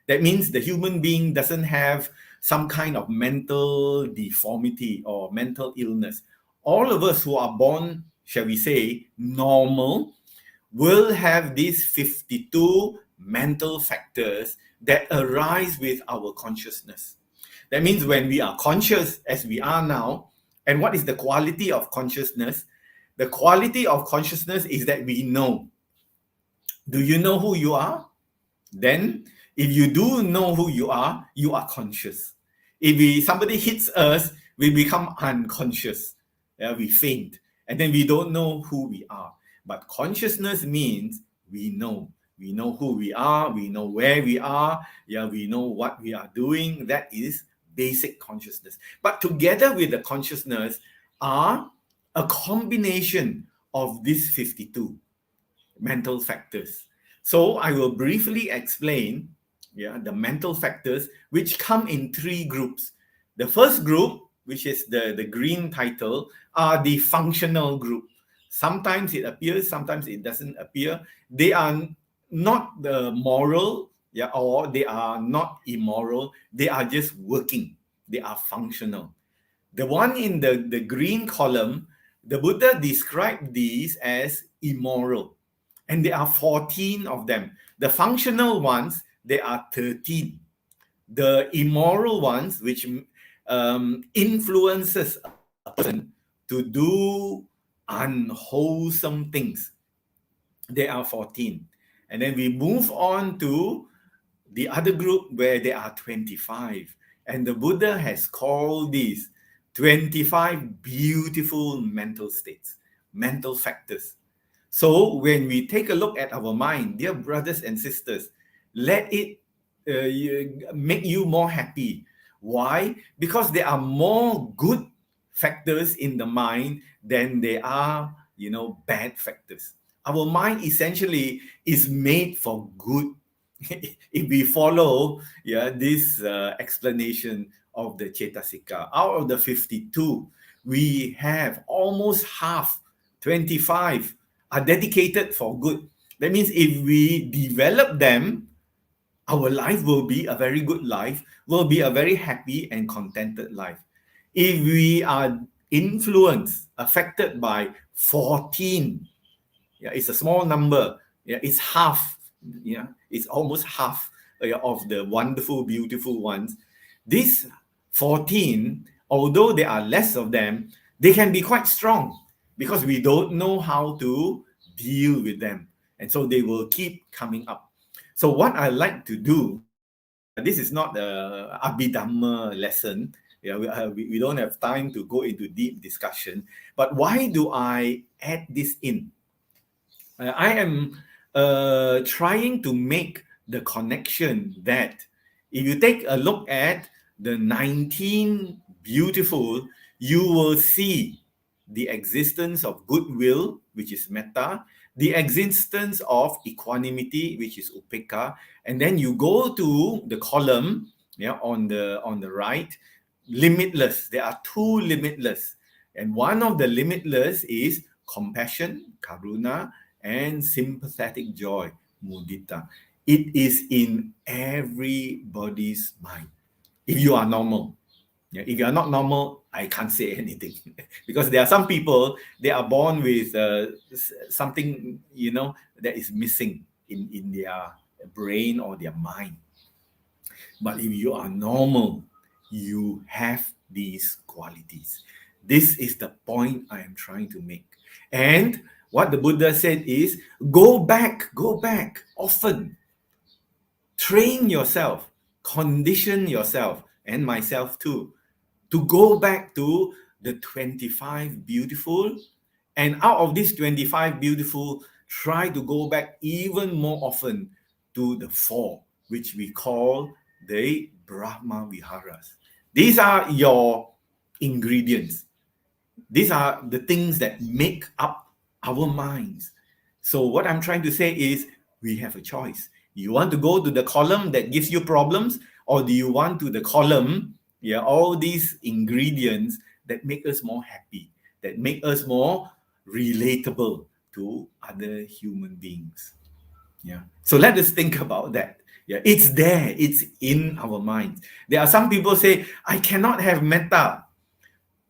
that means the human being doesn't have some kind of mental deformity or mental illness. All of us who are born, shall we say, normal, will have these 52 mental factors that arise with our consciousness. That means when we are conscious, as we are now, and what is the quality of consciousness? The quality of consciousness is that we know. Do you know who you are? Then, if you do know who you are conscious. If somebody hits us, we become unconscious. We faint. And then we don't know who we are. But consciousness means we know. We know who we are. We know where we are. We know what we are doing. That is basic consciousness. But together with the consciousness are a combination of these 52 mental factors. So I will briefly explain the mental factors, which come in 3 groups. The first group, which is the green title, are the functional group. Sometimes it appears, sometimes it doesn't appear. They are not the moral, or they are not immoral. They are just working. They are functional. The one in the green column, the Buddha described these as immoral. And there are 14 of them. The functional ones, there are 13. The immoral ones, which influences a person to do unwholesome things, there are 14. And then we move on to the other group where there are 25. And the Buddha has called these 25 beautiful mental states, mental factors. So when we take a look at our mind, dear brothers and sisters, let it make you more happy. Why? Because there are more good factors in the mind than there are, bad factors. Our mind essentially is made for good. If we follow this explanation of the Cetasika, out of the 52, we have almost half, 25, are dedicated for good. That means if we develop them, our life will be a very good life, will be a very happy and contented life. If we are influenced, affected by 14, it's a small number, it's half, it's almost half of the wonderful, beautiful ones. These 14, although there are less of them, they can be quite strong because we don't know how to deal with them. And so they will keep coming up. So what I like to do, this is not a Abhidhamma lesson. We don't have time to go into deep discussion. But why do I add this in? I am trying to make the connection that if you take a look at the 19 beautiful, you will see the existence of goodwill, which is metta, the existence of equanimity, which is upekkha, and then you go to the column on the right, limitless. There are 2 limitless, and one of the limitless is compassion, karuna, and sympathetic joy, mudita. It is in everybody's mind. If you are normal. If you are not normal, I can't say anything. Because there are some people, they are born with something, that is missing in their brain or their mind. But if you are normal, you have these qualities. This is the point I am trying to make. And what the Buddha said is, go back often. Train yourself condition yourself and myself too to go back to the 25 beautiful, and out of this 25 beautiful, try to go back even more often to the 4, which we call the Brahma Viharas. These are your ingredients. These are the things that make up our minds. So what I'm trying to say is we have a choice. You want to go to the column that gives you problems, or do you want to the column, all these ingredients that make us more happy, that make us more relatable to other human beings? So let us think about that. It's there, it's in our minds. There are some people say, I cannot have metta.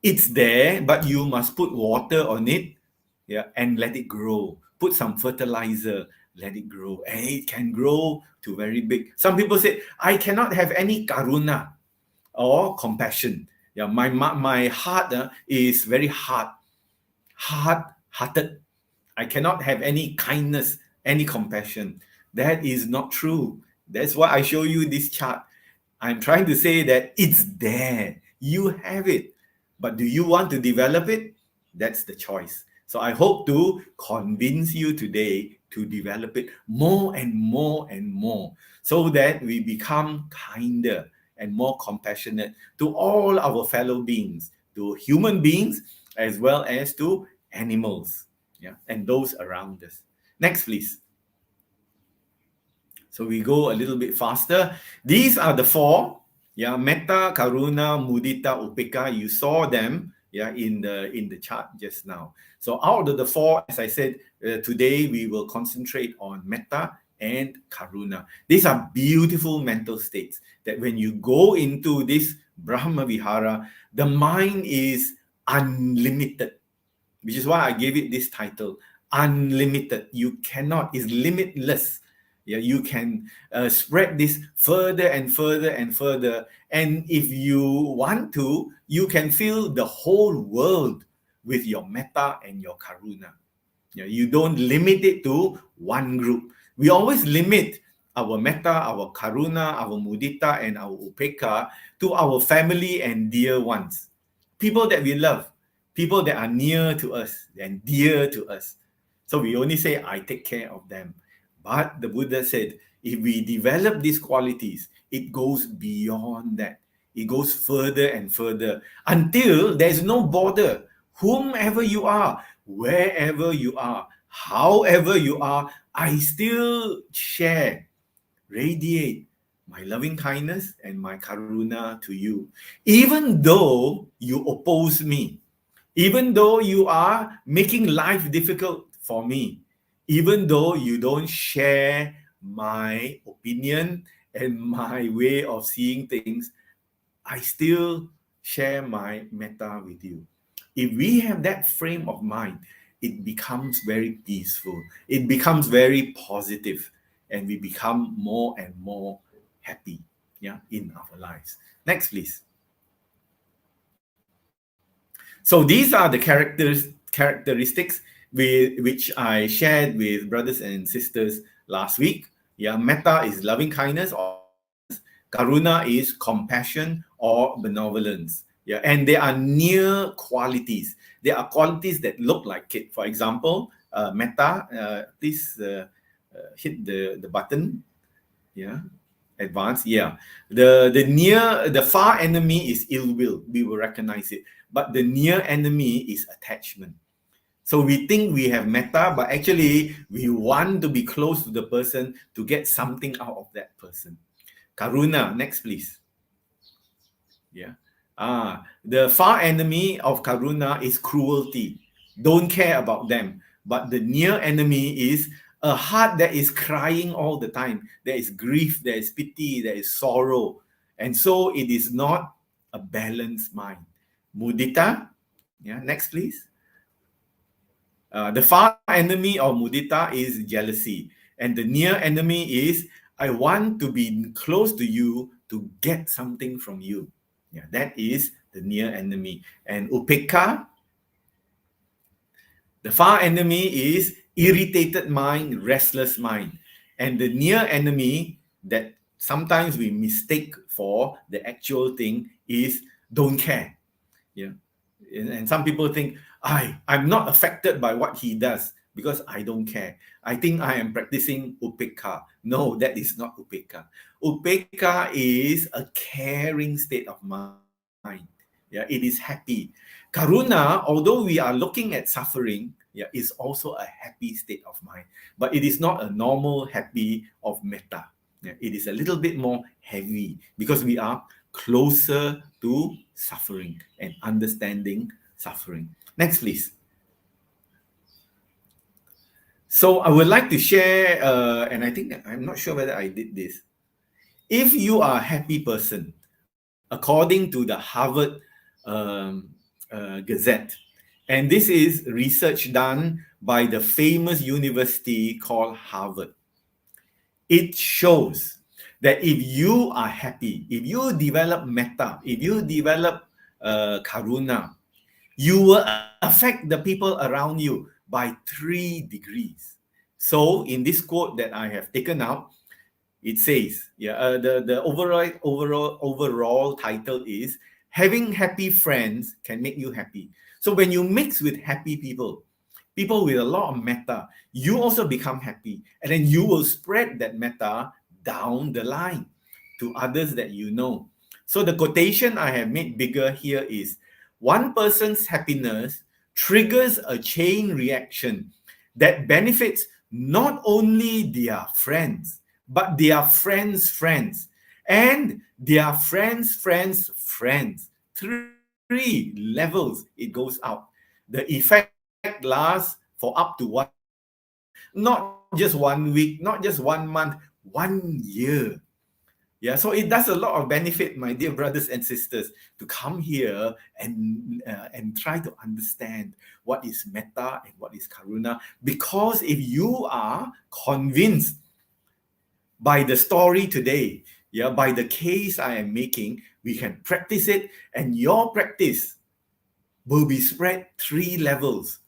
It's there, but you must put water on it, and let it grow. Put some fertilizer, let it grow, and it can grow to very big. Some people say, I cannot have any karuna or compassion. My heart is very hard-hearted. I cannot have any kindness, any compassion. That is not true. That's why I show you this chart. I'm trying to say that it's there. You have it. But do you want to develop it? That's the choice. So I hope to convince you today to develop it more and more and more, so that we become kinder and more compassionate to all our fellow beings, to human beings as well as to animals, and those around us. Next, please. So we go a little bit faster. These are the 4. Metta, Karuna, Mudita, Upekkha. You saw them in the chart just now. So out of the 4, as I said, today we will concentrate on Metta and Karuna. These are beautiful mental states that when you go into this Brahma Vihara, the mind is unlimited, which is why I gave it this title, Unlimited. You cannot, is limitless. You can spread this further and further and further. And if you want to, you can fill the whole world with your metta and your karuna. You don't limit it to one group. We always limit our metta, our karuna, our mudita, and our upekkha to our family and dear ones. People that we love, people that are near to us and dear to us. So we only say, I take care of them. But the Buddha said, if we develop these qualities, it goes beyond that. It goes further and further until there's no border. Whomever you are, wherever you are, however you are, I still share, radiate my loving kindness and my karuna to you. Even though you oppose me, even though you are making life difficult for me, even though you don't share my opinion and my way of seeing things, I still share my metta with you. If we have that frame of mind, it becomes very peaceful. It becomes very positive, and we become more and more happy, in our lives. Next, please. So these are the characteristics which I shared with brothers and sisters last week. Metta is loving kindness, or karuna is compassion or benevolence. And they are near qualities. They are qualities that look like it. For example, metta, please hit the button. Advance. The far enemy is ill will. We will recognize it. But the near enemy is attachment. So we think we have metta, but actually we want to be close to the person to get something out of that person. Karuna, next please. The far enemy of karuna is cruelty. Don't care about them. But the near enemy is a heart that is crying all the time. There is grief, there is pity, there is sorrow. And so it is not a balanced mind. Mudita, next please. The far enemy of mudita is jealousy. And the near enemy is, I want to be close to you to get something from you. That is the near enemy. And upekkha, the far enemy is irritated mind, restless mind. And the near enemy that sometimes we mistake for the actual thing is don't care. Yeah. And some people think, I'm not affected by what he does because I don't care. I think I am practicing upekka. No, that is not upekka. Upekka is a caring state of mind. Yeah, it is happy. Karuna, although we are looking at suffering, is also a happy state of mind. But it is not a normal happy of metta. Yeah, it is a little bit more heavy because we are closer to suffering and understanding suffering. Next, please. So I would like to share, and I think I'm not sure whether I did this. If you are a happy person, according to the Harvard Gazette, and this is research done by the famous university called Harvard, it shows that if you are happy, if you develop metta, if you develop karuna, you will affect the people around you by 3 degrees. So in this quote that I have taken out, it says, the overall title is having happy friends can make you happy. So when you mix with happy people with a lot of metta, you also become happy, and then you will spread that metta down the line to others that you know. So the quotation I have made bigger here is, one person's happiness triggers a chain reaction that benefits not only their friends, but their friends' friends, and their friends' friends' friends. 3 levels it goes out. The effect lasts for up to 1 year. Not just 1 week, not just 1 month, 1 year. Yeah, so it does a lot of benefit, my dear brothers and sisters, to come here and try to understand what is metta and what is karuna. Because if you are convinced by the story today, by the case I am making, we can practice it, and your practice will be spread 3 levels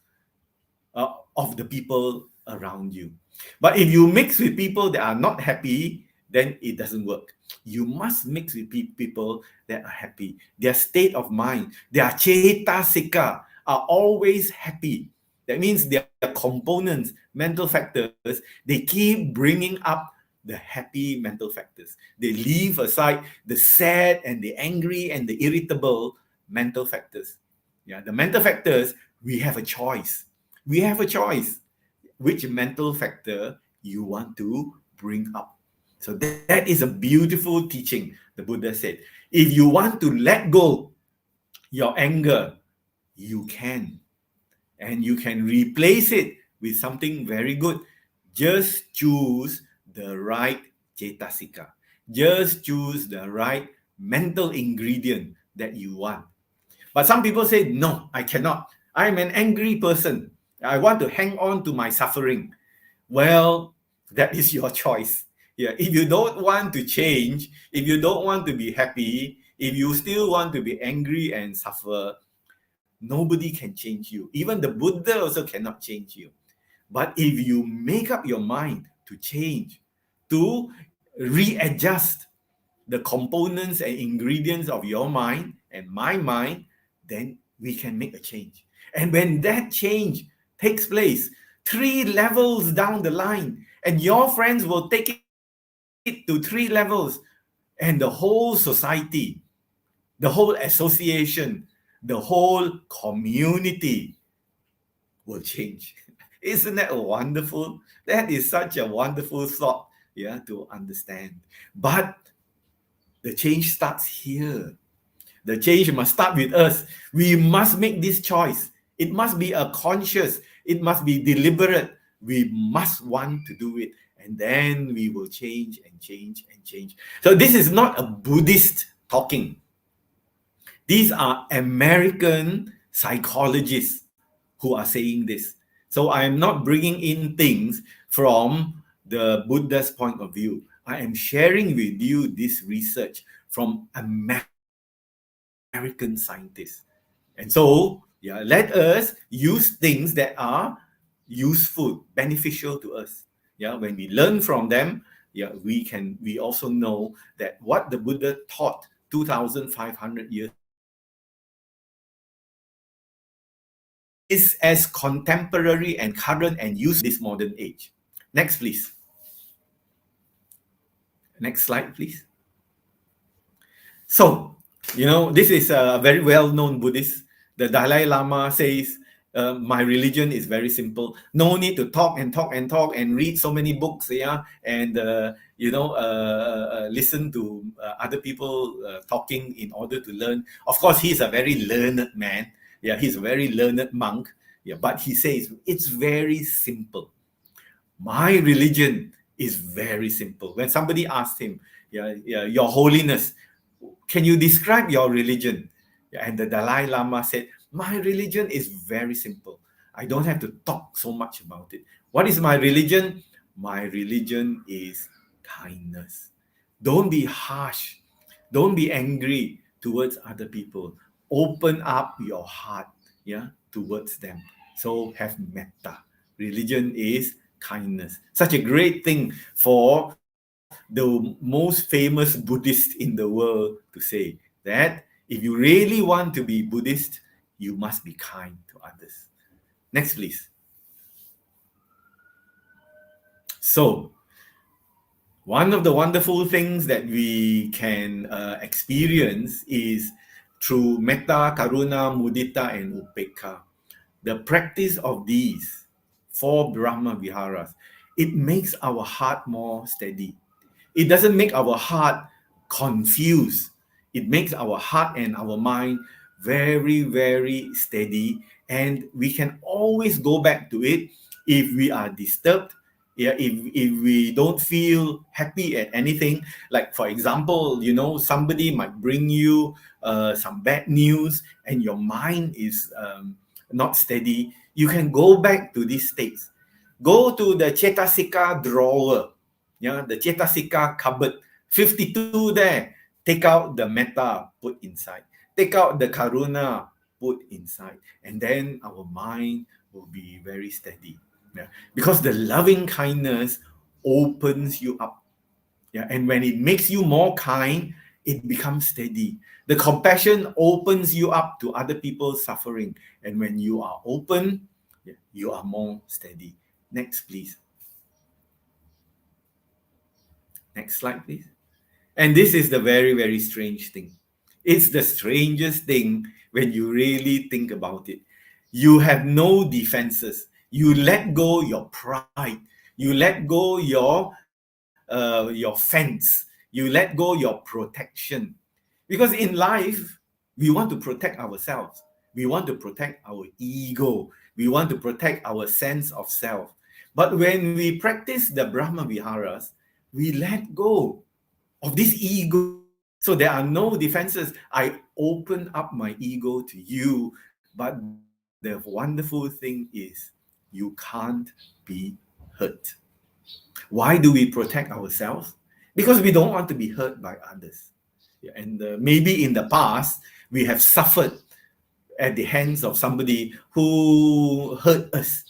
of the people around you. But if you mix with people that are not happy, then it doesn't work. You must mix with people that are happy. Their state of mind, their cetasika are always happy. That means their components, mental factors, they keep bringing up the happy mental factors. They leave aside the sad and the angry and the irritable mental factors. Yeah, the mental factors, we have a choice. We have a choice which mental factor you want to bring up. So that is a beautiful teaching. The Buddha said, if you want to let go your anger, you can. And you can replace it with something very good. Just choose the right cetasika. Just choose the right mental ingredient that you want. But some people say, no, I cannot. I'm an angry person. I want to hang on to my suffering. Well, that is your choice. Yeah, if you don't want to change, if you don't want to be happy, if you still want to be angry and suffer, nobody can change you. Even the Buddha also cannot change you. But if you make up your mind to change, to readjust the components and ingredients of your mind and my mind, then we can make a change. And when that change takes place 3 levels down the line, and your friends will take it to 3 levels, and the whole society, the whole association, the whole community will change. Isn't that wonderful? That is such a wonderful thought, to understand. But the change starts here. The change must start with us. We must make this choice. It must be a conscious, it must be deliberate. We must want to do it. And then we will change and change and change. So this is not a Buddhist talking. These are American psychologists who are saying this. So I am not bringing in things from the Buddha's point of view. I am sharing with you this research from American scientists. And so, let us use things that are useful, beneficial to us. When we learn from them, yeah, we also know that what the Buddha taught 2,500 years is as contemporary and current and used in this modern age. Next, please. Next slide, please. So, this is a very well-known Buddhist. The Dalai Lama says, my religion is very simple. No need to talk and talk and talk and read so many books, yeah, and listen to other people talking in order to learn. Of course, he's a very learned man. Yeah, he's a very learned monk. Yeah, but he says it's very simple. My religion is very simple. When somebody asked him, Your Holiness, can you describe your religion? And the Dalai Lama said, my religion is very simple. I don't have to talk so much about it. What is my religion? My religion is kindness. Don't be harsh. Don't be angry towards other people. Open up your heart, towards them. So have metta. Religion is kindness. Such a great thing for the most famous Buddhist in the world to say, that if you really want to be Buddhist, you must be kind to others. Next, please. So, one of the wonderful things that we can experience is through metta, karuna, mudita, and upekkha. The practice of these 4 Brahma Viharas, it makes our heart more steady. It doesn't make our heart confused. It makes our heart and our mind very, very steady. And we can always go back to it if we are disturbed. Yeah, if we don't feel happy at anything. Like, for example, somebody might bring you some bad news and your mind is not steady. You can go back to these states. Go to the Cetasika drawer. Yeah, the Cetasika cupboard, 52 there. Take out the metta, put inside. Take out the karuna, put inside. And then our mind will be very steady. Yeah, because the loving kindness opens you up. Yeah, and when it makes you more kind, it becomes steady. The compassion opens you up to other people's suffering. And when you are open, you are more steady. Next, please. Next slide, please. And this is the very, very strange thing. It's the strangest thing when you really think about it. You have no defenses. You let go your pride. You let go your fence. You let go your protection. Because in life, we want to protect ourselves. We want to protect our ego. We want to protect our sense of self. But when we practice the Brahma Viharas, we let go of this ego. So there are no defenses. I open up my ego to you. But the wonderful thing is you can't be hurt. Why do we protect ourselves? Because we don't want to be hurt by others. And maybe in the past, we have suffered at the hands of somebody who hurt us.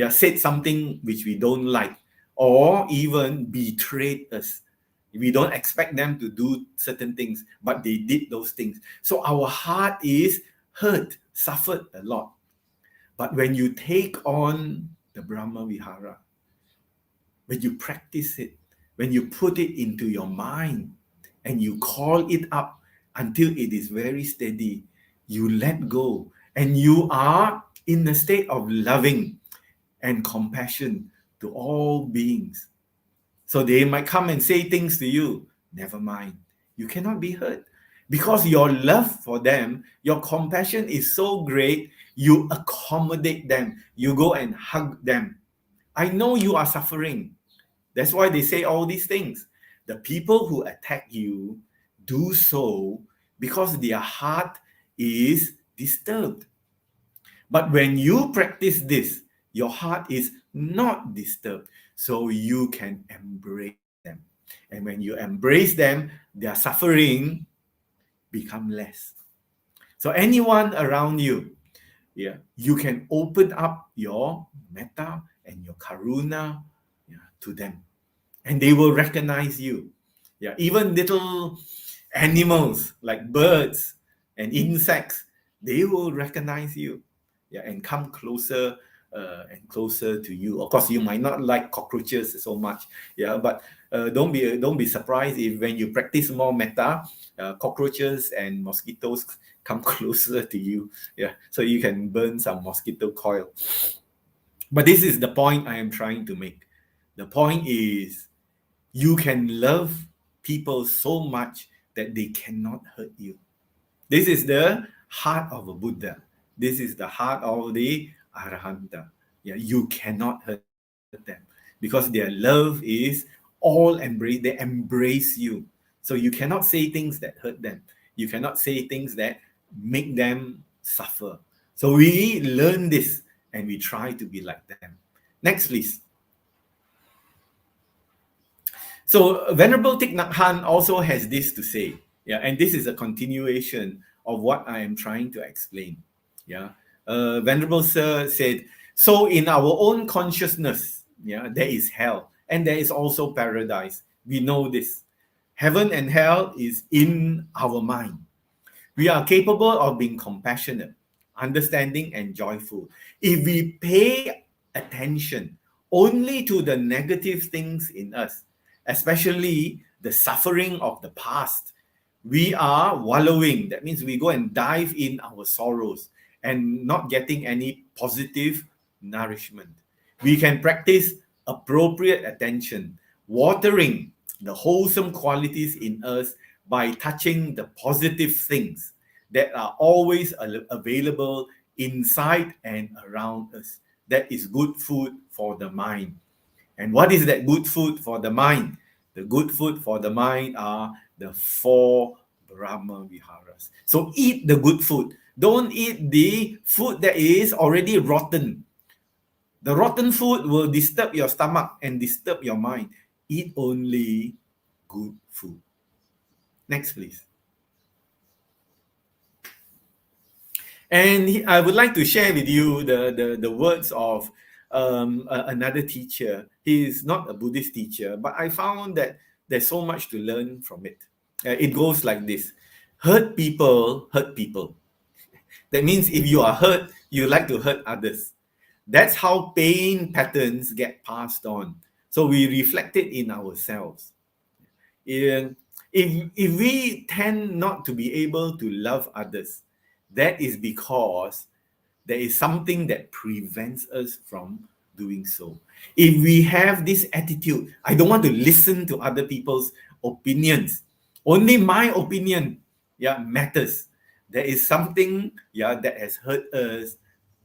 Said something which we don't like, or even betrayed us. We don't expect them to do certain things, but they did those things. So our heart is hurt, suffered a lot. But when you take on the Brahma Vihara, when you practice it, when you put it into your mind and you call it up until it is very steady, you let go and you are in a state of loving and compassion to all beings. So they might come and say things to you. Never mind. You cannot be hurt. Because your love for them, your compassion is so great, you accommodate them. You go and hug them. I know you are suffering. That's why they say all these things. The people who attack you do so because their heart is disturbed. But when you practice this, your heart is not disturbed. So you can embrace them. And when you embrace them, their suffering become less. So anyone around you, you can open up your metta and your karuna to them. and they will recognize you. Yeah, even little animals like birds and insects, they will recognize you. Yeah, and come closer and closer to you. Of course, you might not like cockroaches so much. Yeah, but don't be surprised if when you practice more metta, cockroaches and mosquitoes come closer to you. Yeah, so you can burn some mosquito coil. But this is the point I am trying to make. The point is, you can love people so much that they cannot hurt you. This is the heart of a Buddha. This is the heart of the Arahanta. Yeah, you cannot hurt them because their love is all embrace. They embrace you. So you cannot say things that hurt them. You cannot say things that make them suffer. So we learn this and we try to be like them. Next, please. So Venerable Thich Nhat Hanh also has this to say. Yeah, and this is a continuation of what I am trying to explain. Yeah, Venerable Sir said, so in our own consciousness, yeah, there is hell and there is also paradise. We know this. Heaven and hell is in our mind. We are capable of being compassionate, understanding, and joyful. If we pay attention only to the negative things in us, especially the suffering of the past, we are wallowing. That means we go and dive in our sorrows and not getting any positive nourishment. We can practice appropriate attention, watering the wholesome qualities in us by touching the positive things that are always available inside and around us. That is good food for the mind. And what is that good food for the mind? The good food for the mind are the 4 Brahma Viharas. So eat the good food. Don't eat the food that is already rotten. The rotten food will disturb your stomach and disturb your mind. Eat only good food. Next, please. And I would like to share with you the words of another teacher. He is not a Buddhist teacher, but I found that there's so much to learn from it. It goes like this. Hurt people hurt people. That means if you are hurt, you like to hurt others. That's how pain patterns get passed on. So we reflect it in ourselves. If we tend not to be able to love others, that is because there is something that prevents us from doing so. If we have this attitude, I don't want to listen to other people's opinions, only my opinion matters. There is something that has hurt us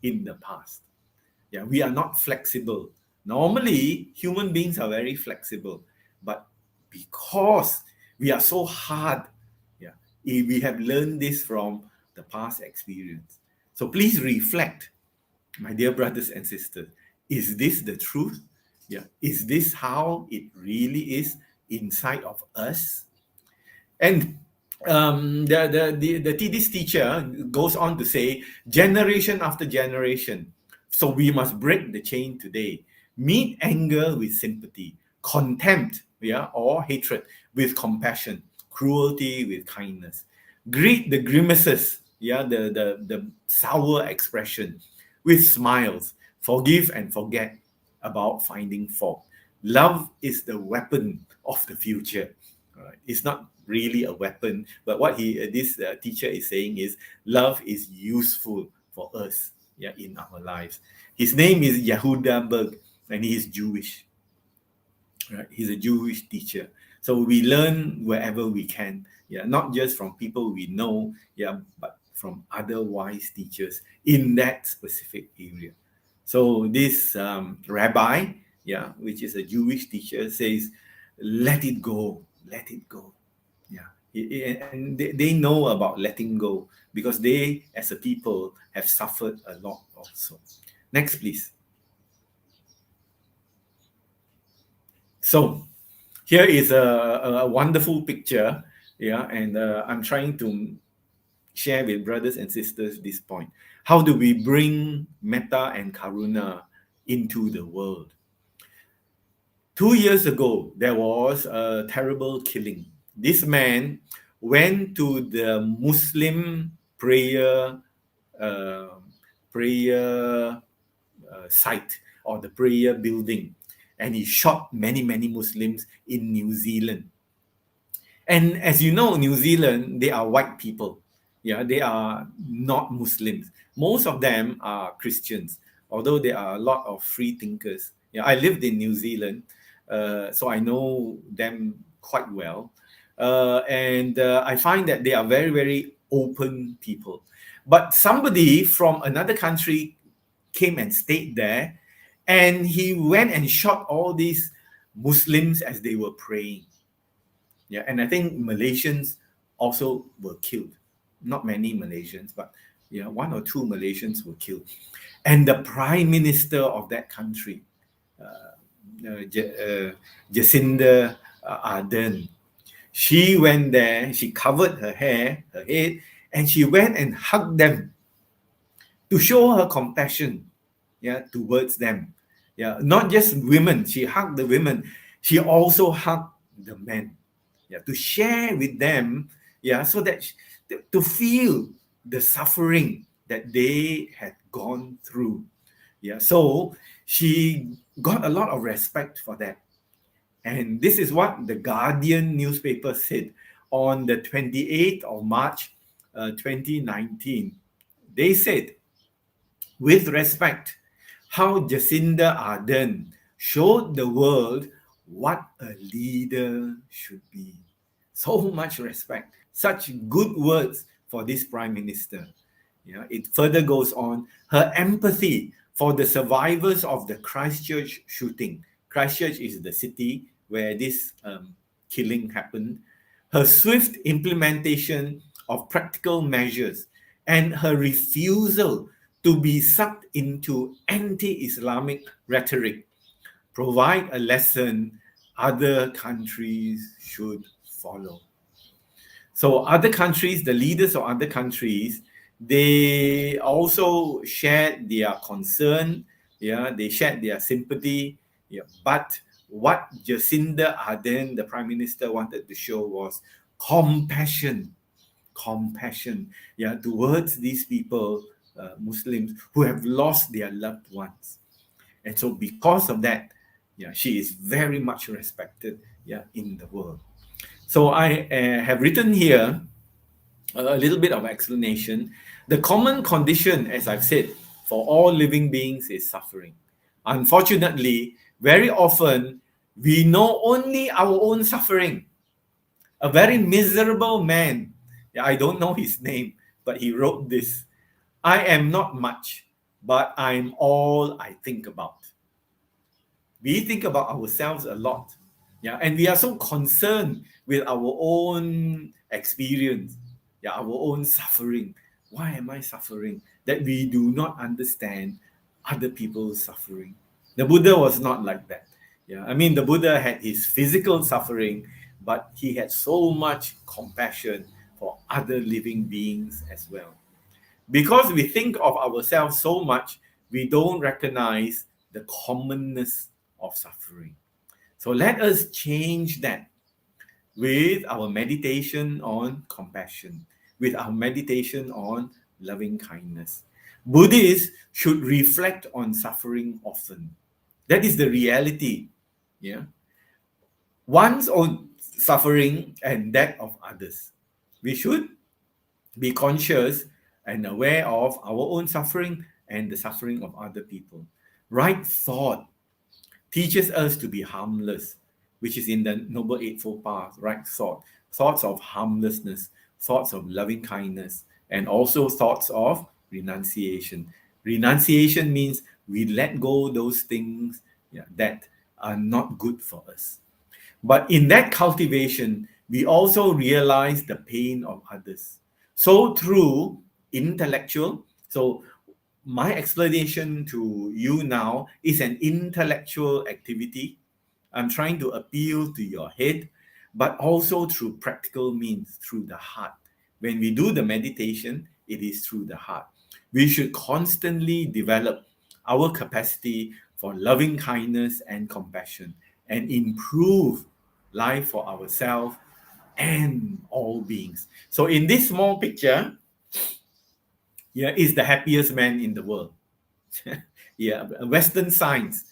in the past. We are not flexible. Normally, human beings are very flexible, but because we are so hard, we have learned this from the past experience. So please reflect, my dear brothers and sisters. Is this the truth? Is this how it really is inside of us? And this teacher goes on to say, generation after generation. So we must break the chain today. Meet anger with sympathy, contempt or hatred with compassion, cruelty with kindness. Greet the grimaces, the sour expression with smiles. Forgive and forget about finding fault. Love is the weapon of the future. Right? It's not really a weapon, but what this teacher is saying is love is useful for us in our lives. His name is Yehuda Berg, and he is Jewish. Right? He's a Jewish teacher. So we learn wherever we can, not just from people we know, but from other wise teachers in that specific area. So this rabbi, which is a Jewish teacher, says, let it go, let it go. And they know about letting go because they, as a people, have suffered a lot also. Next, please. So here is a wonderful picture, and I'm trying to share with brothers and sisters this point. How do we bring metta and karuna into the world? 2 years ago, there was a terrible killing. This man went to the Muslim prayer site or the prayer building, and he shot many Muslims in New Zealand. And as you know, New Zealand, they are white people. Yeah, they are not Muslims. Most of them are Christians, although there are a lot of free thinkers. Yeah, I lived in New Zealand, so I know them quite well. And I find that they are very open people. But somebody from another country came and stayed there, and he went and shot all these Muslims as they were praying. Yeah, and I think Malaysians also were killed. Not many Malaysians, but 1 or 2 Malaysians were killed. And the prime minister of that country, Jacinda Ardern, she went there, she covered her head, and she went and hugged them to show her compassion, towards them. Yeah, not just women, she hugged the women, she also hugged the men. Yeah, to share with them, so that to feel the suffering that they had gone through. Yeah, so she got a lot of respect for that. And this is what the Guardian newspaper said on the 28th of March 2019. They said, with respect, how Jacinda Ardern showed the world what a leader should be. So much respect, such good words for this prime minister. It further goes on, her empathy for the survivors of the Christchurch shooting. Christchurch is the city where this killing happened. Her swift implementation of practical measures and her refusal to be sucked into anti-Islamic rhetoric provide a lesson other countries should follow. So other countries, the leaders of other countries, they also shared their concern, they shared their sympathy, but what Jacinda Ardern, the Prime Minister, wanted to show was compassion, towards these people, Muslims, who have lost their loved ones. And so because of that, she is very much respected, in the world. So I have written here a little bit of explanation. The common condition, as I've said, for all living beings is suffering. Unfortunately, very often we know only our own suffering. A very miserable man, I don't know his name, but he wrote this: I am not much, but I'm all I think about. We think about ourselves a lot, and we are so concerned with our own experience, our own suffering. Why am I suffering? That we do not understand other people's suffering. The Buddha was not like that. The Buddha had his physical suffering, but he had so much compassion for other living beings as well. Because we think of ourselves so much, we don't recognize the commonness of suffering. So let us change that with our meditation on compassion, with our meditation on loving kindness. Buddhists should reflect on suffering often. That is the reality. One's own suffering and that of others. We should be conscious and aware of our own suffering and the suffering of other people. Right thought teaches us to be harmless, which is in the Noble Eightfold Path. Right thought, thoughts of harmlessness, thoughts of loving kindness, and also thoughts of renunciation. Renunciation means we let go those things that are not good for us. But in that cultivation, we also realize the pain of others. So through intellectual, so my explanation to you now is an intellectual activity. I'm trying to appeal to your head, but also through practical means, through the heart. When we do the meditation, it is through the heart. We should constantly develop our capacity for loving kindness and compassion. and improve life for ourselves and all beings. So in this small picture, is the happiest man in the world. Western science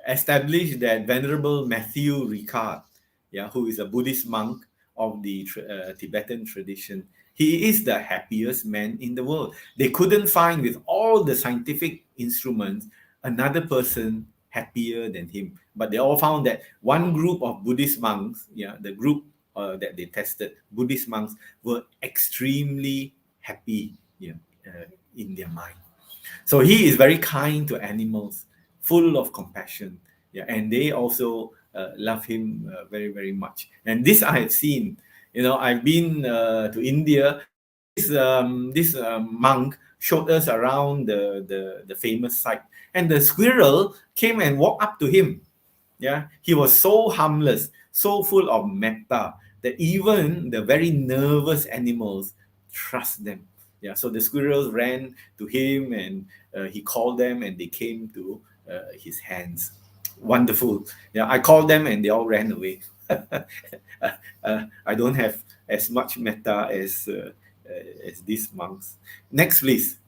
established that Venerable Matthew Ricard, who is a Buddhist monk of the Tibetan tradition, he is the happiest man in the world. They couldn't find, with all the scientific instruments, another person happier than him. But they all found that one group of Buddhist monks, the group that they tested, Buddhist monks, were extremely happy in their mind. So he is very kind to animals, full of compassion, and they also love him very, very much. And this I have seen. I've been to India. This monk showed us around the famous site, and the squirrel came and walked up to him. He was so harmless, so full of metta, that even the very nervous animals trust them. So the squirrels ran to him, and he called them, and they came to his hands. Wonderful. I called them, and they all ran away. I don't have as much metta as these monks. Next, please.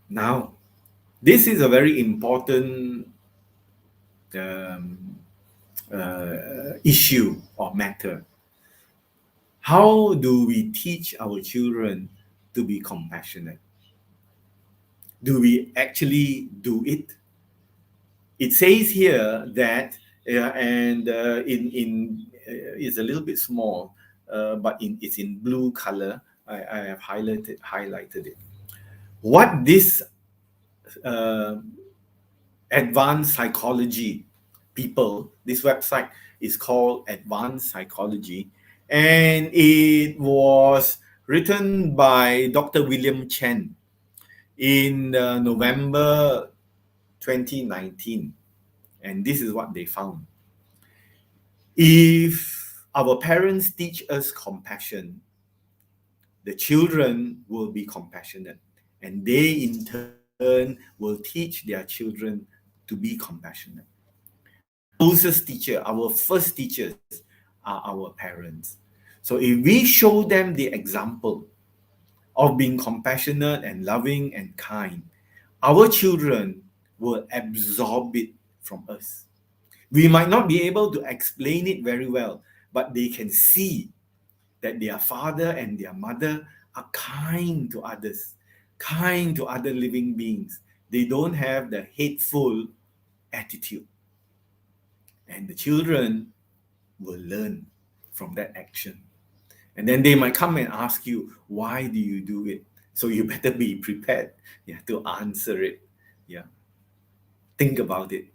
Now, this is a very important issue or matter. How do we teach our children to be compassionate? Do we actually do it? It says here that, and it's a little bit small, but it's in blue color. I have highlighted it. What this advanced psychology people, this website is called Advanced Psychology, and it was written by Dr. William Chen in November 2019. And this is what they found. If our parents teach us compassion, the children will be compassionate, and they in turn will teach their children to be compassionate. Our closest teacher, our first teachers, are our parents. So if we show them the example of being compassionate and loving and kind, our children will absorb it from us. We might not be able to explain it very well, but they can see that their father and their mother are kind to others, kind to other living beings. They don't have the hateful attitude. And the children will learn from that action. And then they might come and ask you, why do you do it? So you better be prepared to answer it. Think about it.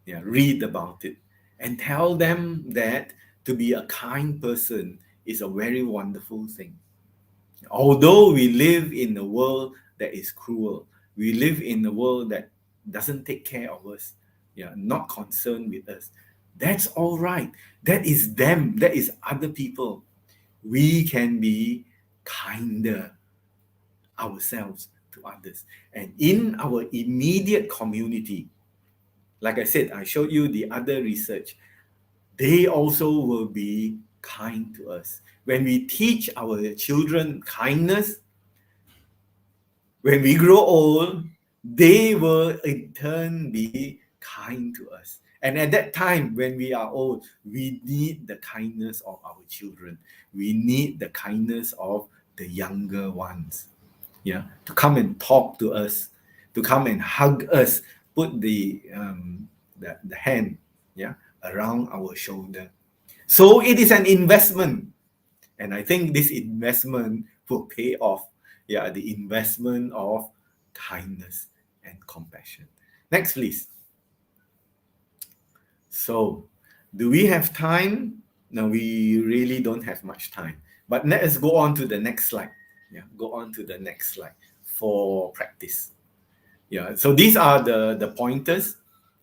Read about it. And tell them that to be a kind person is a very wonderful thing. Although we live in a world that is cruel, we live in a world that doesn't take care of us, not concerned with us. That's all right. That is them. That is other people. We can be kinder ourselves to others. And in our immediate community, like I said, I showed you the other research, they also will be kind to us. When we teach our children kindness, when we grow old, they will in turn be kind to us. And at that time, when we are old, we need the kindness of our children. We need the kindness of the younger ones, to come and talk to us, to come and hug us, put the hand, around our shoulder. So it is an investment, and I think this investment will pay off. The investment of kindness and compassion. Next, please. So, do we have time? No, we really don't have much time. But let us go on to the next slide. Go on to the next slide for practice. So these are the pointers.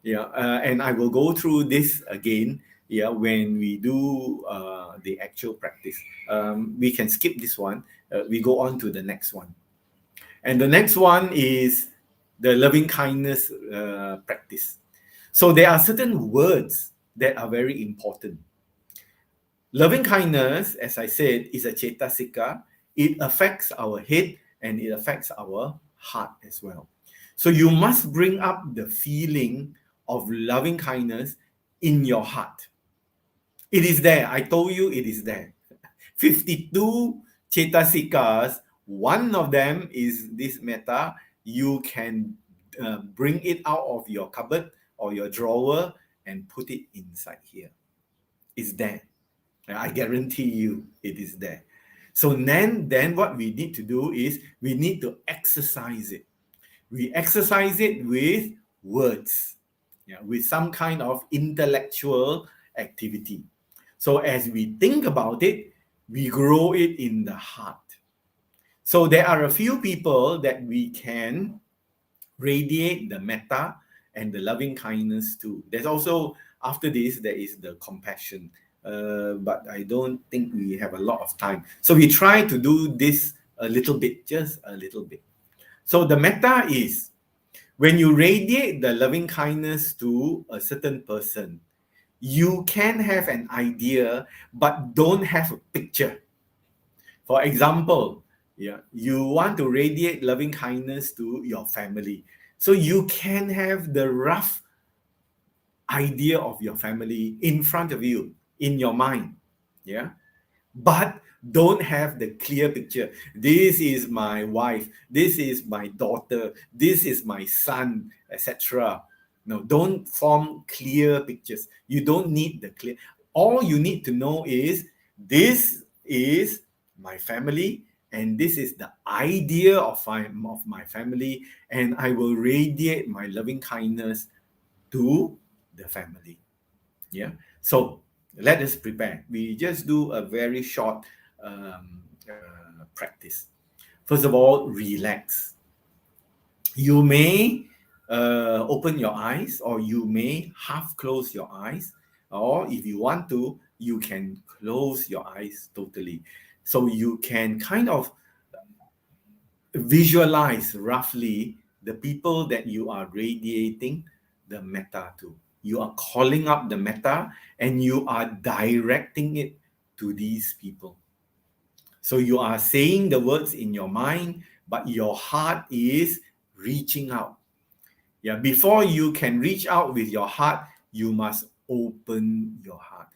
And I will go through this again. When we do the actual practice. We can skip this one. We go on to the next one. And the next one is the loving kindness practice. So there are certain words that are very important. Loving kindness, as I said, is a cetasika. It affects our head and it affects our heart as well. So you must bring up the feeling of loving kindness in your heart. It is there. I told you it is there. 52 cetasikas. One of them is this metta. You can bring it out of your cupboard or your drawer and put it inside here. It's there. I guarantee you it is there. So then what we need to do is we need to exercise it. We exercise it with words, with some kind of intellectual activity. So as we think about it, we grow it in the heart. So there are a few people that we can radiate the metta and the loving kindness to. There's also, after this, there is the compassion. But I don't think we have a lot of time. So we try to do this a little bit, just a little bit. So the metta is when you radiate the loving kindness to a certain person, you can have an idea, but don't have a picture. For example, you want to radiate loving kindness to your family. So you can have the rough idea of your family in front of you, in your mind. But don't have the clear picture. This is my wife, this is my daughter, this is my son, etc. No, don't form clear pictures. You don't need the clear. All you need to know is this is my family and this is the idea of my family, and I will radiate my loving kindness to the family. So let us prepare. We just do a very short practice. First of all, relax. You may open your eyes, or you may half close your eyes, or if you want to, you can close your eyes totally. So you can kind of visualize roughly the people that you are radiating the metta to. You are calling up the metta and you are directing it to these people. So you are saying the words in your mind, but your heart is reaching out. Before you can reach out with your heart, you must open your heart.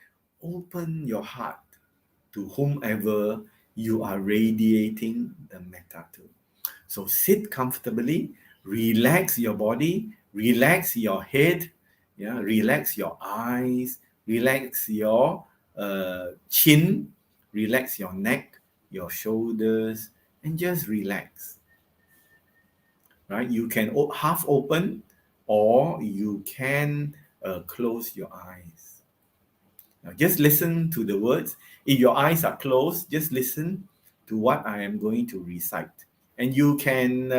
Open your heart to whomever you are radiating the metta to. So sit comfortably, relax your body, relax your head, relax your eyes, relax your chin, relax your neck, your shoulders, and just relax. Right? You can half open, or you can close your eyes. Now just listen to the words. If your eyes are closed, just listen to what I am going to recite. And you can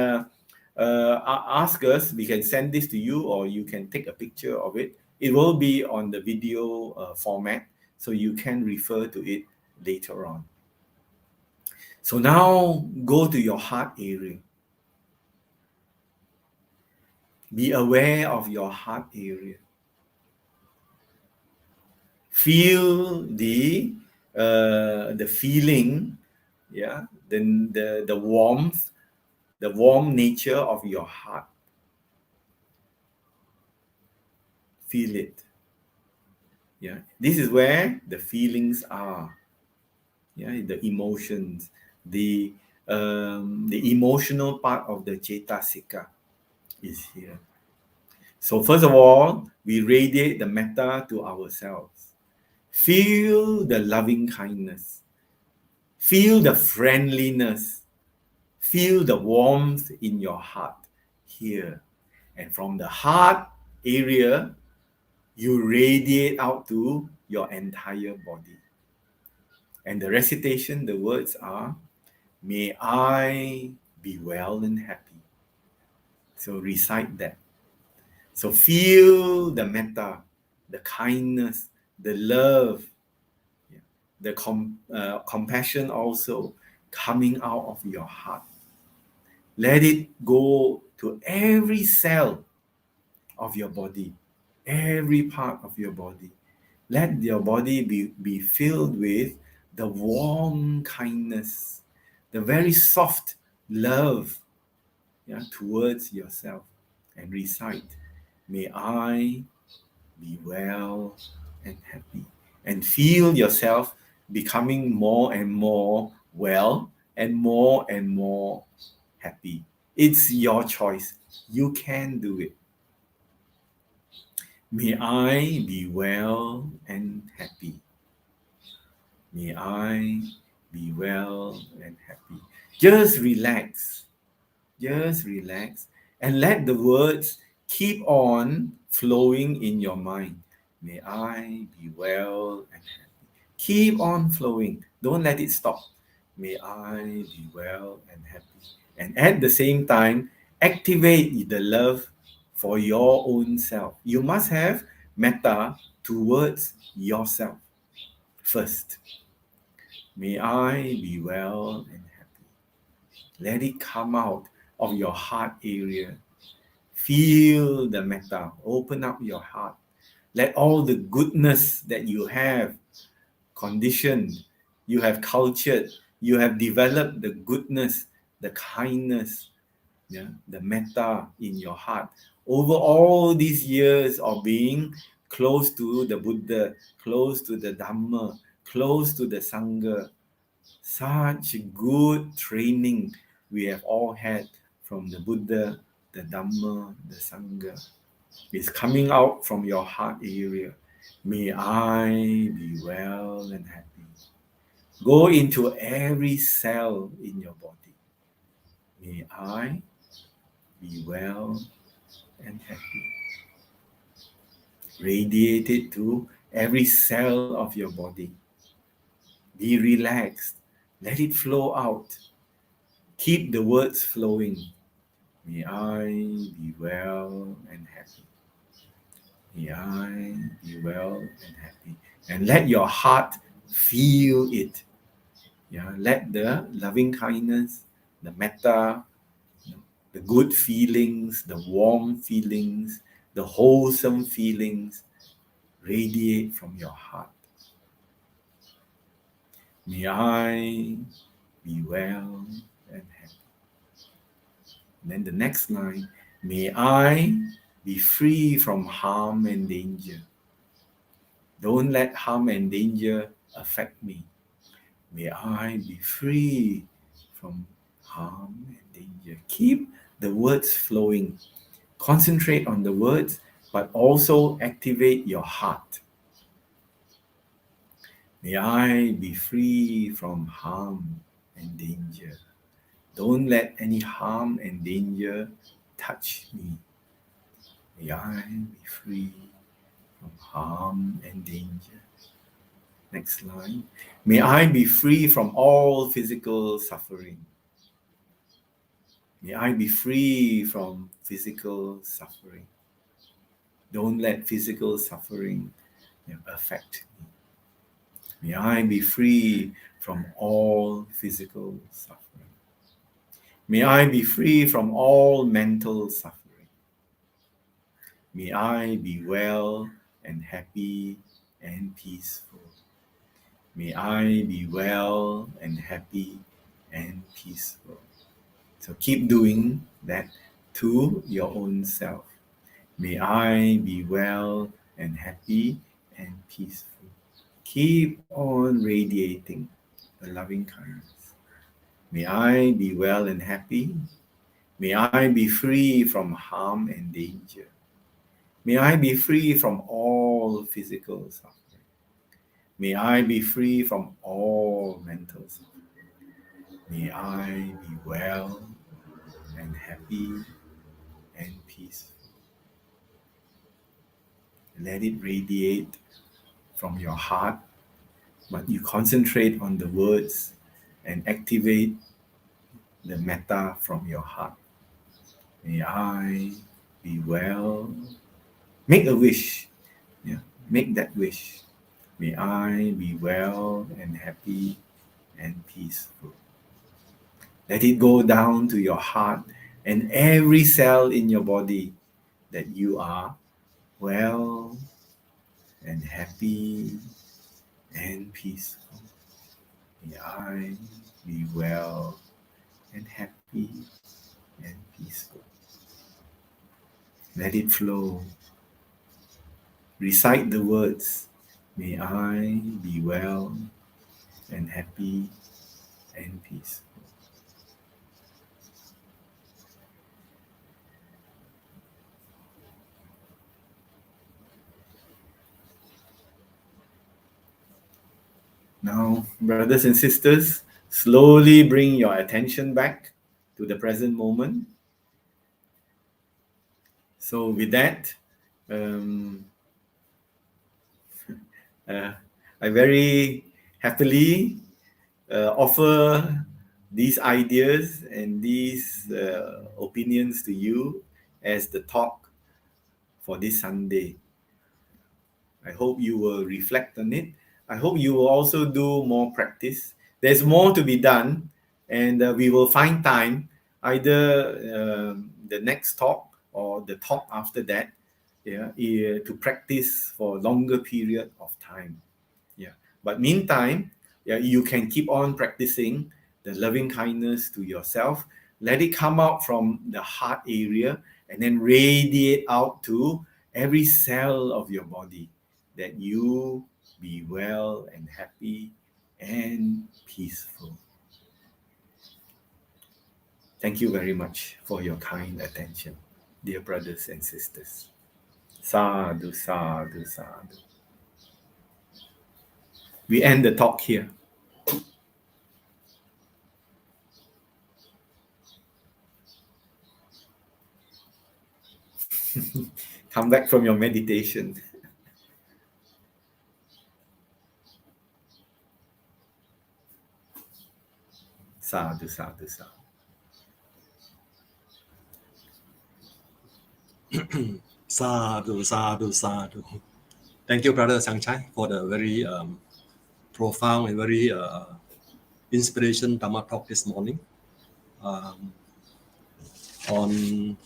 ask us, we can send this to you, or you can take a picture of it. It will be on the video format, so you can refer to it later on. So now go to your heart area. Be aware of your heart area. Feel the feeling, the warmth, the warm nature of your heart. Feel it. This is where the feelings are. The emotions, the emotional part of the cetasika is here. So first of all, we radiate the metta to ourselves. Feel the loving kindness. Feel the friendliness. Feel the warmth in your heart here. And from the heart area, you radiate out to your entire body. And the recitation, the words are, may I be well and happy. So recite that. So feel the metta, the kindness, the love, the compassion also coming out of your heart. Let it go to every cell of your body. every part of your body. Let your body be filled with the warm kindness, the very soft love, yeah, towards yourself. And recite, may I be well and happy. And feel yourself becoming more and more well and more happy. It's your choice. You can do it. May I be well and happy. May I be well and happy. Just relax. Just relax and let the words keep on flowing in your mind. May I be well and happy. Keep on flowing. Don't let it stop. May I be well and happy. And at the same time, activate the love for your own self. You must have metta towards yourself first. May I be well and happy. Let it come out of your heart area. Feel the metta. Open up your heart. Let all the goodness that you have conditioned, you have cultured, you have developed the goodness, the kindness, yeah, the metta in your heart. Over all these years of being close to the Buddha, close to the Dhamma, close to the Sangha, such good training we have all had from the Buddha, the Dhamma, the Sangha. It's coming out from your heart area. May I be well and happy. Go into every cell in your body. May I be well and happy. Radiate it to every cell of your body. Be relaxed. Let it flow out. Keep the words flowing. May I be well and happy. May I be well and happy. And let your heart feel it. Yeah, let the loving kindness, the metta, the good feelings, the warm feelings, the wholesome feelings radiate from your heart. May I be well and happy. And then the next line, may I be free from harm and danger. Don't let harm and danger affect me. May I be free from harm and danger. Keep the words flowing. Concentrate on the words, but also activate your heart. May I be free from harm and danger. Don't let any harm and danger touch me. May I be free from harm and danger. Next line. May I be free from all physical suffering. May I be free from physical suffering. Don't let physical suffering affect me. May I be free from all physical suffering. May I be free from all mental suffering. May I be well and happy and peaceful. May I be well and happy and peaceful. So keep doing that to your own self. May I be well and happy and peaceful. Keep on radiating the loving kindness. May I be well and happy. May I be free from harm and danger. May I be free from all physical suffering. May I be free from all mental suffering. May I be well and happy and peaceful. Let it radiate from your heart, but you concentrate on the words and activate the metta from your heart. May I be well. Make a wish. Yeah, make that wish. May I be well and happy and peaceful. Let it go down to your heart and every cell in your body that you are well and happy and peaceful. May I be well and happy and peaceful. Let it flow. Recite the words. May I be well and happy and peaceful. Now, brothers and sisters, slowly bring your attention back to the present moment. So, with that, I very happily offer these ideas and these opinions to you as the talk for this Sunday. I hope you will reflect on it. I hope you will also do more practice. There's more to be done, and we will find time, either the next talk or the talk after that, to practice for a longer period of time. But meantime, you can keep on practicing the loving kindness to yourself. Let it come out from the heart area and then radiate out to every cell of your body, that you be well and happy and peaceful. Thank you very much for your kind attention, dear brothers and sisters. Sadhu, sadhu, sadhu. We end the talk here. Come back from your meditation. Sadhu, sadhu, sadhu. Sadhu, sadhu, sadhu. Thank you, Brother Sangchai, for the very profound and very inspiration Dhamma talk this morning on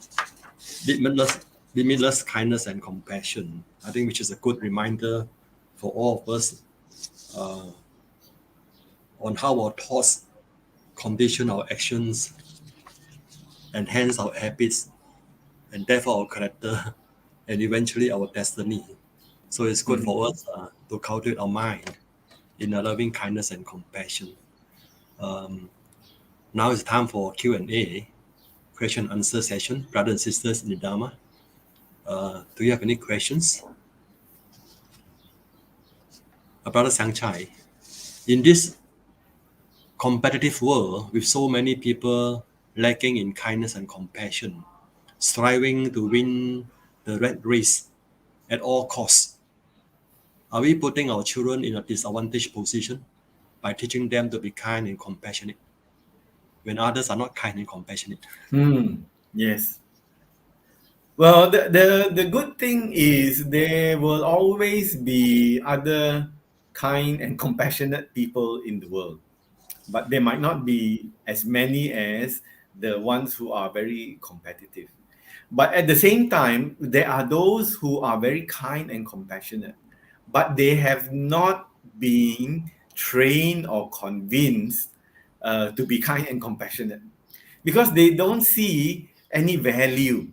limitless kindness and compassion. I think which is a good reminder for all of us on how our thoughts condition our actions and hence our habits and therefore our character and eventually our destiny. So it's good for us to cultivate our mind in a loving kindness and compassion. Now it's time for Q&A, question answer session. Brothers and sisters in the Dharma, do you have any questions? Brother Sangchai, in this competitive world with so many people lacking in kindness and compassion, striving to win the rat race at all costs, are we putting our children in a disadvantaged position by teaching them to be kind and compassionate when others are not kind and compassionate? Yes. Well, the good thing is there will always be other kind and compassionate people in the world, but there might not be as many as the ones who are very competitive. But at the same time, there are those who are very kind and compassionate, but they have not been trained or convinced to be kind and compassionate because they don't see any value.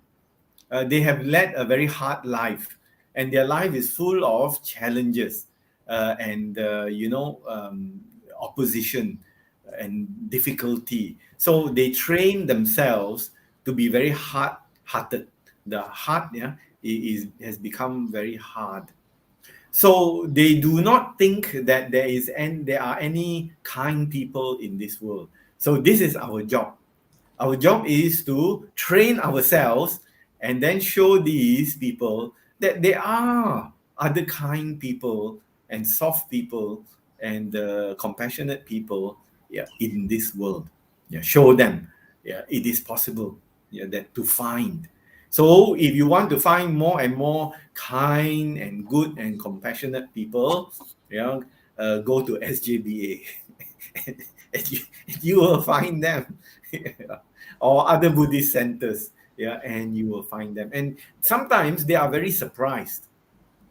They have led a very hard life, and their life is full of challenges and opposition and difficulty. So they train themselves to be very hard-hearted. The heart has become very hard. So they do not think that there are any kind people in this world. So this is our job. Our job is to train ourselves and then show these people that there are other kind people and soft people and compassionate people in this world. Show them it is possible that to find. So if you want to find more and more kind and good and compassionate people, go to SJBA and you will find them or other Buddhist centers. yeah, and you will find them. And sometimes they are very surprised.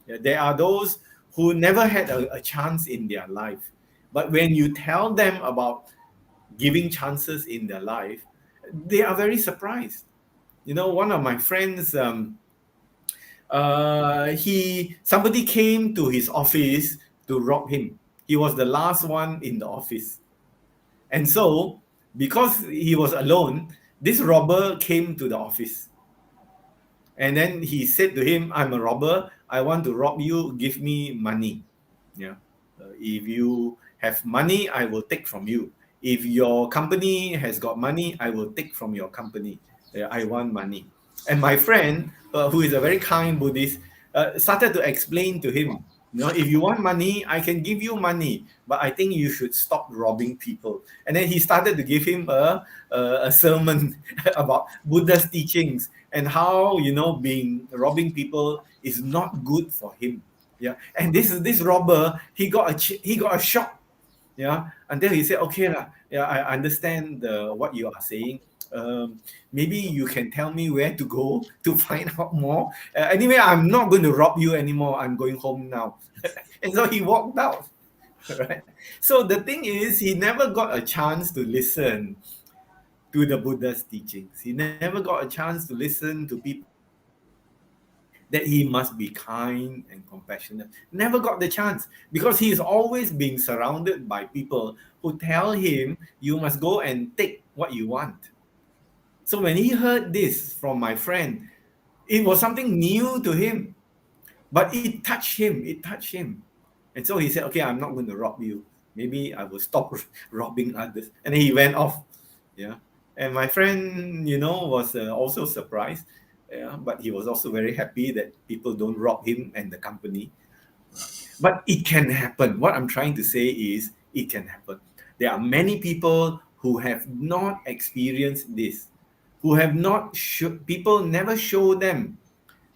Yeah, there are those who never had a chance in their life, but when you tell them about giving chances in their life, they are very surprised. You know, one of my friends, somebody came to his office to rob him. He was the last one in the office, and so because he was alone, this robber came to the office, and then he said to him, "I'm a robber. I want to rob you. Give me money. Yeah, if you have money, I will take from you. If your company has got money, I will take from your company. I want money." And my friend, who is a very kind Buddhist, started to explain to him, if you want money, I can give you money, but I think you should stop robbing people. And then he started to give him a sermon about Buddha's teachings and how being robbing people is not good for him. Yeah, and this robber, he got a shock. Yeah, until he said, "Okay lah, yeah, I understand what you are saying. Maybe you can tell me where to go to find out more. Anyway, I'm not going to rob you anymore. I'm going home now." And so he walked out. Right. So the thing is, he never got a chance to listen to the Buddha's teachings. He never got a chance to listen to people saying that he must be kind and compassionate. Never got the chance because he is always being surrounded by people who tell him you must go and take what you want. So when he heard this from my friend, it was something new to him, but it touched him. It touched him. And so he said, "Okay, I'm not going to rob you. Maybe I will stop robbing others." And then he went off. Yeah. And my friend, was also surprised. Yeah, but he was also very happy that people don't rob him and the company. But it can happen. What I'm trying to say is it can happen. There are many people who have not experienced this, who have not, people never show them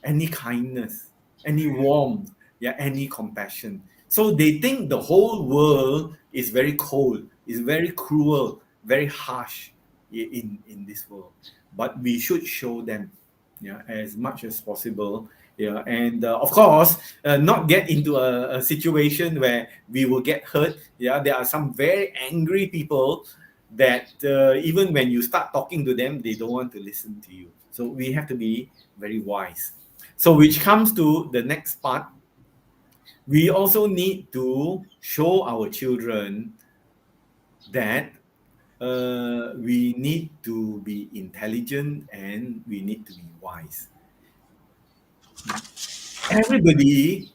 any kindness, any warmth, yeah, any compassion. So they think the whole world is very cold, is very cruel, very harsh in this world. But we should show them, yeah, as much as possible. Yeah, and of course, not get into a situation where we will get hurt. Yeah, there are some very angry people that even when you start talking to them, they don't want to listen to you. So we have to be very wise. So which comes to the next part. We also need to show our children that we need to be intelligent and we need to be wise. Everybody,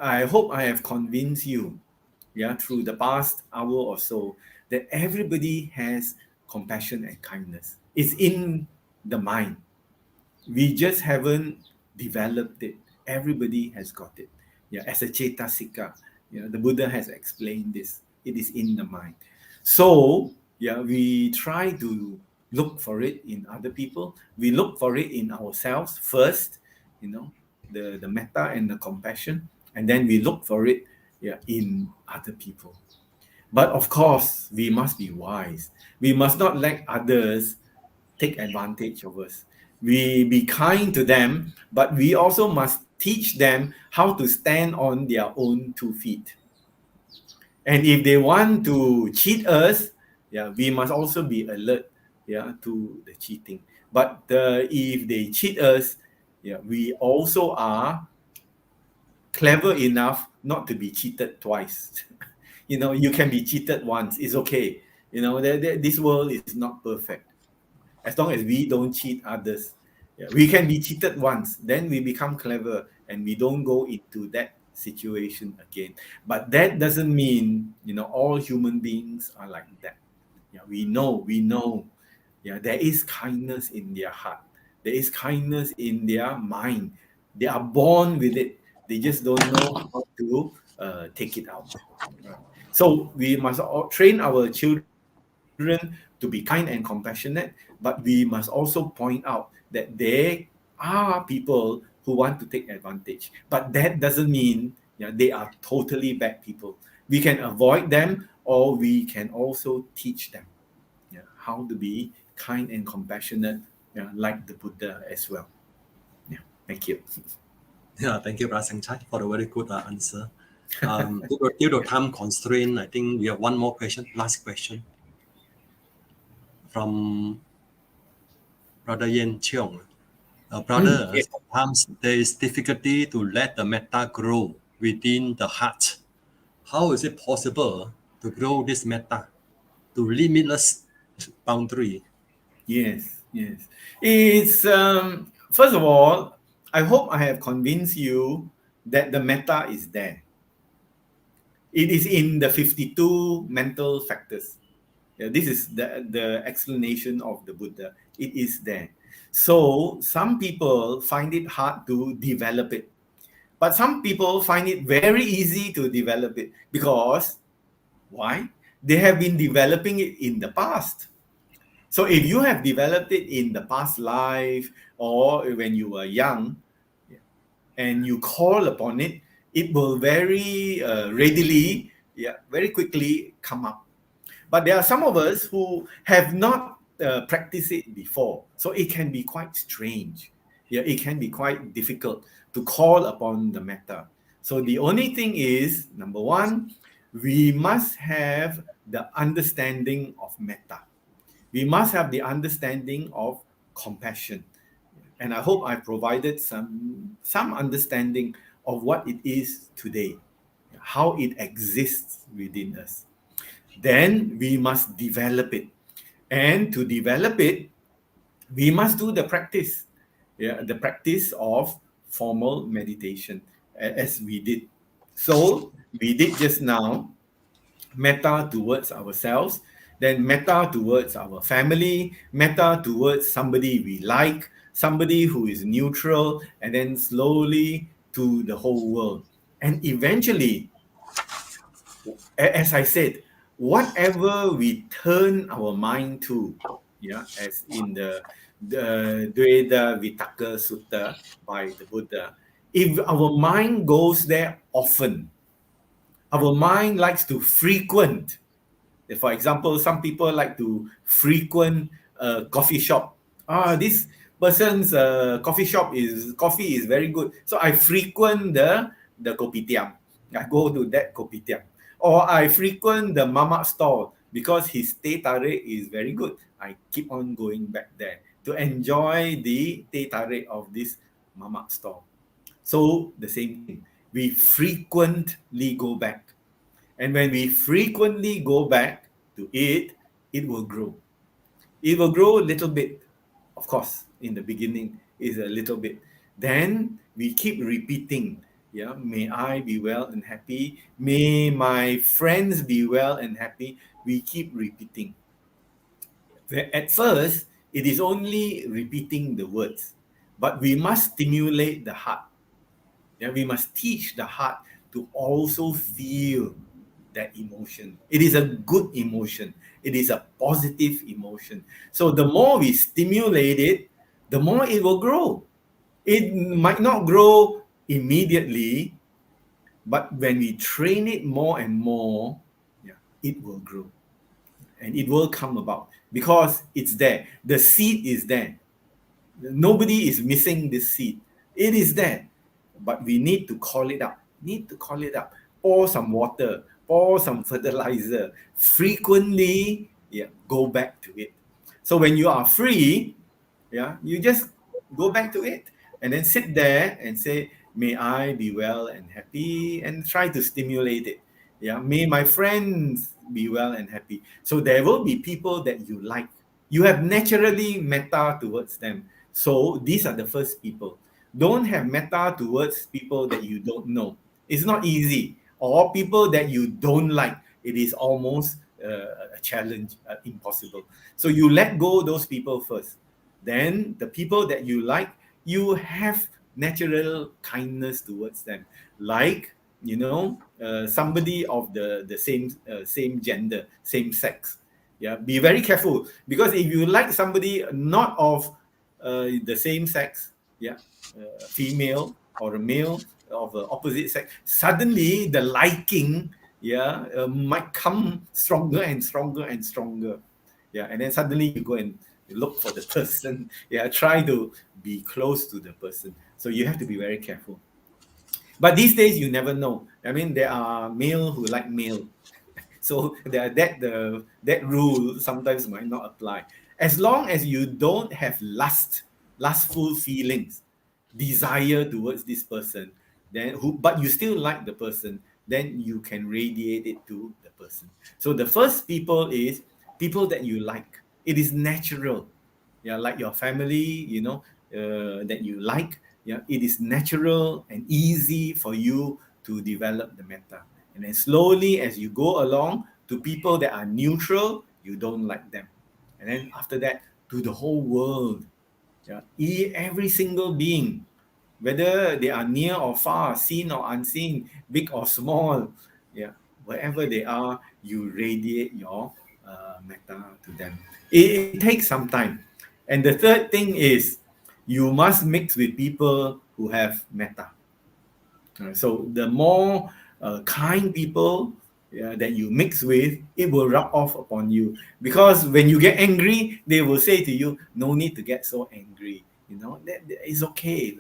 I hope I have convinced you, through the past hour or so, that everybody has compassion and kindness. It's in the mind. We just haven't developed it. Everybody has got it. Yeah, as a cetasika, the Buddha has explained this. It is in the mind. So, we try to look for it in other people. We look for it in ourselves first, the metta and the compassion, and then we look for it, in other people. But of course, we must be wise. We must not let others take advantage of us. We be kind to them, but we also must teach them how to stand on their own 2 feet. And if they want to cheat us, we must also be alert, to the cheating. But if they cheat us, we also are clever enough not to be cheated twice. You can be cheated once, it's okay. This world is not perfect. As long as we don't cheat others, we can be cheated once, then we become clever and we don't go into that situation again. But that doesn't mean all human beings are like that. We know there is kindness in their heart, there is kindness in their mind. They are born with it, they just don't know how to take it out. So we must train our children to be kind and compassionate, but we must also point out that there are people who want to take advantage. But that doesn't mean they are totally bad people. We can avoid them, or we can also teach them how to be kind and compassionate like the Buddha as well. Yeah, thank you. Yeah, thank you, Brother Sangchai, for a very good answer. Due to time constraint, I think we have one more question, last question from Brother Yen Cheong. Brother, Yes. sometimes there is difficulty to let the metta grow within the heart. How is it possible to grow this metta to limitless boundary? Yes, yes. It's first of all, I hope I have convinced you that the metta is there. It is in the 52 mental factors. Yeah, this is the explanation of the Buddha. It is there. So some people find it hard to develop it. But some people find it very easy to develop it because why? They have been developing it in the past. So if you have developed it in the past life or when you were young and you call upon it, it will very readily, very quickly come up. But there are some of us who have not practiced it before. So it can be quite strange. Yeah, it can be quite difficult to call upon the metta. So the only thing is, number one, we must have the understanding of metta. We must have the understanding of compassion. And I hope I provided some understanding of what it is today, how it exists within us. Then we must develop it. And to develop it, we must do the practice. Yeah, the practice of formal meditation as we did. So we did just now metta towards ourselves, then metta towards our family, metta towards somebody we like, somebody who is neutral, and then slowly to the whole world. And eventually, as I said, whatever we turn our mind to, as in the Dveda Vitaka Sutta by the Buddha, if our mind goes there often, our mind likes to frequent. For example, some people like to frequent a coffee shop. This person's coffee is very good, so I frequent the kopitiam. I go to that kopitiam, or I frequent the mama stall because his teh tarik is very good. I keep on going back there to enjoy the teh tarik of this mama stall. So the same thing, we frequently go back. And when we frequently go back to it, it will grow. It will grow a little bit. Of course, in the beginning is a little bit. Then we keep repeating. Yeah, may I be well and happy. May my friends be well and happy. We keep repeating. At first, it is only repeating the words, but we must stimulate the heart. Yeah, we must teach the heart to also feel that emotion. It is a good emotion. It is a positive emotion. So the more we stimulate it, the more it will grow. It might not grow immediately, but when we train it more and more, it will grow. And it will come about because it's there. The seed is there. Nobody is missing this seed. It is there. But we need to call it up. Pour some water, pour some fertilizer. Frequently, go back to it. So when you are free, you just go back to it and then sit there and say, may I be well and happy, and try to stimulate it. May my friends be well and happy. So there will be people that you like. You have naturally metta towards them. So these are the first people. Don't have metta towards people that you don't know. It's not easy. Or people that you don't like. It is almost a challenge, impossible. So you let go those people first. Then the people that you like, you have natural kindness towards them. Like, somebody of the same gender, same sex. Be very careful, because if you like somebody not of the same sex, female or a male of the opposite sex, suddenly the liking might come stronger and stronger and stronger. And then suddenly you go and look for the person. Yeah, try to be close to the person. So you have to be very careful. But these days you never know. I mean, there are male who like male, so that rule sometimes might not apply. As long as you don't have lustful feelings, desire towards this person, then but you still like the person, then you can radiate it to the person. So the first people is people that you like. It is natural. Yeah, like your family, that you like. Yeah, it is natural and easy for you to develop the metta. And then slowly, as you go along, to people that are neutral, you don't like them. And then after that, to the whole world. Yeah, every single being, whether they are near or far, seen or unseen, big or small, yeah, wherever they are, you radiate your metta to them. It takes some time. And the third thing is you must mix with people who have metta. So the more kind people, yeah, that you mix with, it will rub off upon you. Because when you get angry, they will say to you, no need to get so angry. That is okay.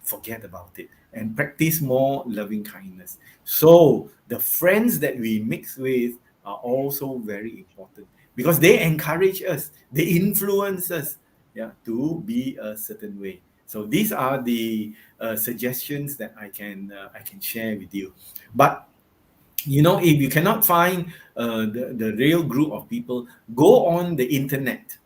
Forget about it and practice more loving kindness. So the friends that we mix with are also very important because they encourage us, they influence us, yeah, to be a certain way. So these are the suggestions that I can share with you. But if you cannot find the real group of people, go on the internet,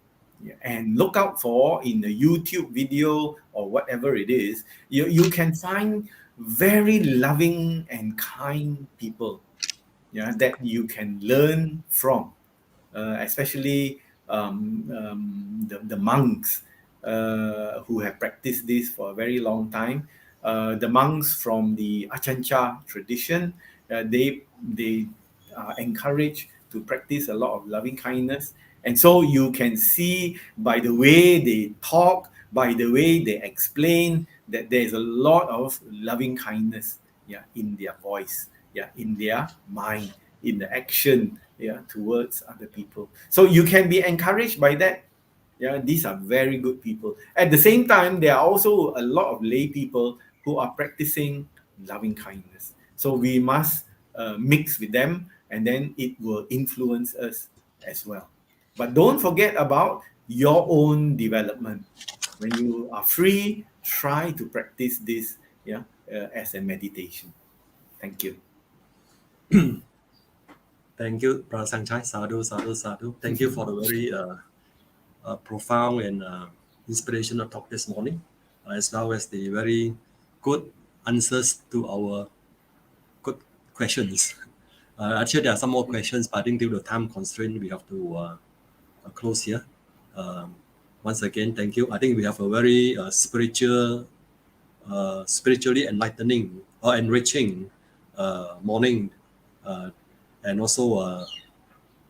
yeah, and look out for in the YouTube video or whatever it is. You can find very loving and kind people, yeah, that you can learn from, especially the monks who have practiced this for a very long time. The monks from the Achancha tradition, they are encouraged to practice a lot of loving kindness. And so you can see by the way they talk, by the way they explain, that there's a lot of loving kindness, yeah, in their voice, yeah, in their mind, in the action, yeah, towards other people. So you can be encouraged by that. Yeah, these are very good people. At the same time, there are also a lot of lay people who are practicing loving kindness. So we must mix with them, and then it will influence us as well. But don't forget about your own development. When you are free, try to practice this, yeah, as a meditation. Thank you. Thank you, Brother Sangchai. Sadhu, sadhu, sadhu. Thank you for the very profound and inspirational talk this morning, as well as the very good answers to our good questions. Actually, there are some more questions, but I think due to time constraint, we have to close here. Once again, thank you. I think we have a very spiritually enlightening or enriching morning, and also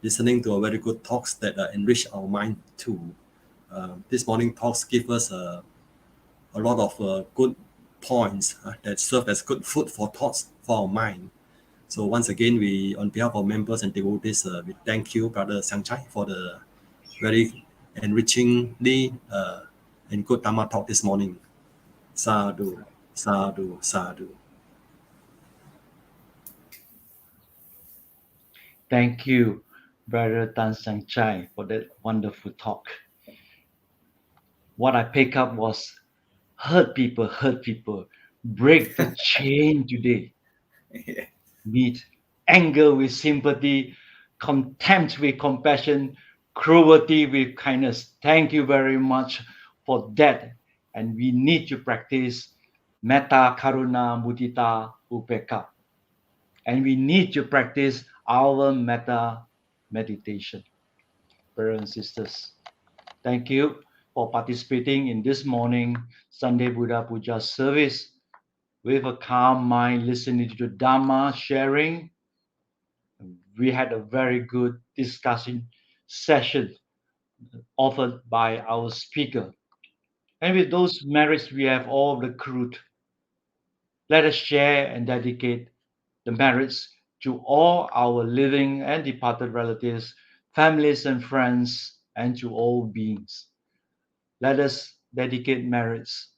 listening to a very good talks that enrich our mind too. This morning talks give us a lot of good points that serve as good food for thoughts for our mind. So once again, we, on behalf of members and devotees, we thank you, Brother Sangchai, for the very enrichingly and good Dhamma talk this morning. Sadhu, sadhu, sadhu. Thank you, Brother Tan Sang Chai, for that wonderful talk. What I pick up was hurt people, break the chain today. Yeah. Meet anger with sympathy, contempt with compassion, cruelty with kindness. Thank you very much for that. And we need to practice metta, karuna, mudita, upekka. And we need to practice our metta meditation. Brothers and sisters, thank you for participating in this morning Sunday Buddha Puja service with a calm mind, listening to the Dhamma, sharing. We had a very good discussion session offered by our speaker. And with those merits, we have all the accrued. Let us share and dedicate the merits to all our living and departed relatives, families and friends, and to all beings. Let us dedicate merits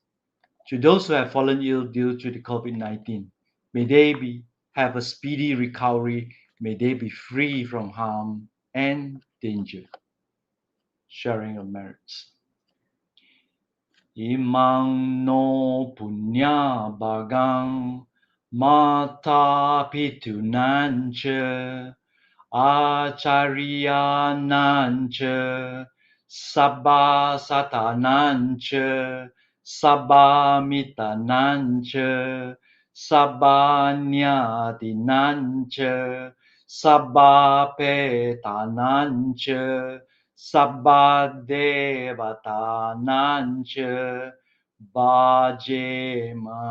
to those who have fallen ill due to the COVID-19. May they have a speedy recovery. May they be free from harm and danger. Sharing of merits. Imang no punya bagang mata pitunancha acharyanancha sabba satanancha sabba mitanancha sabba nyatinancha sabba petanancha sabba devatanancha bhajema.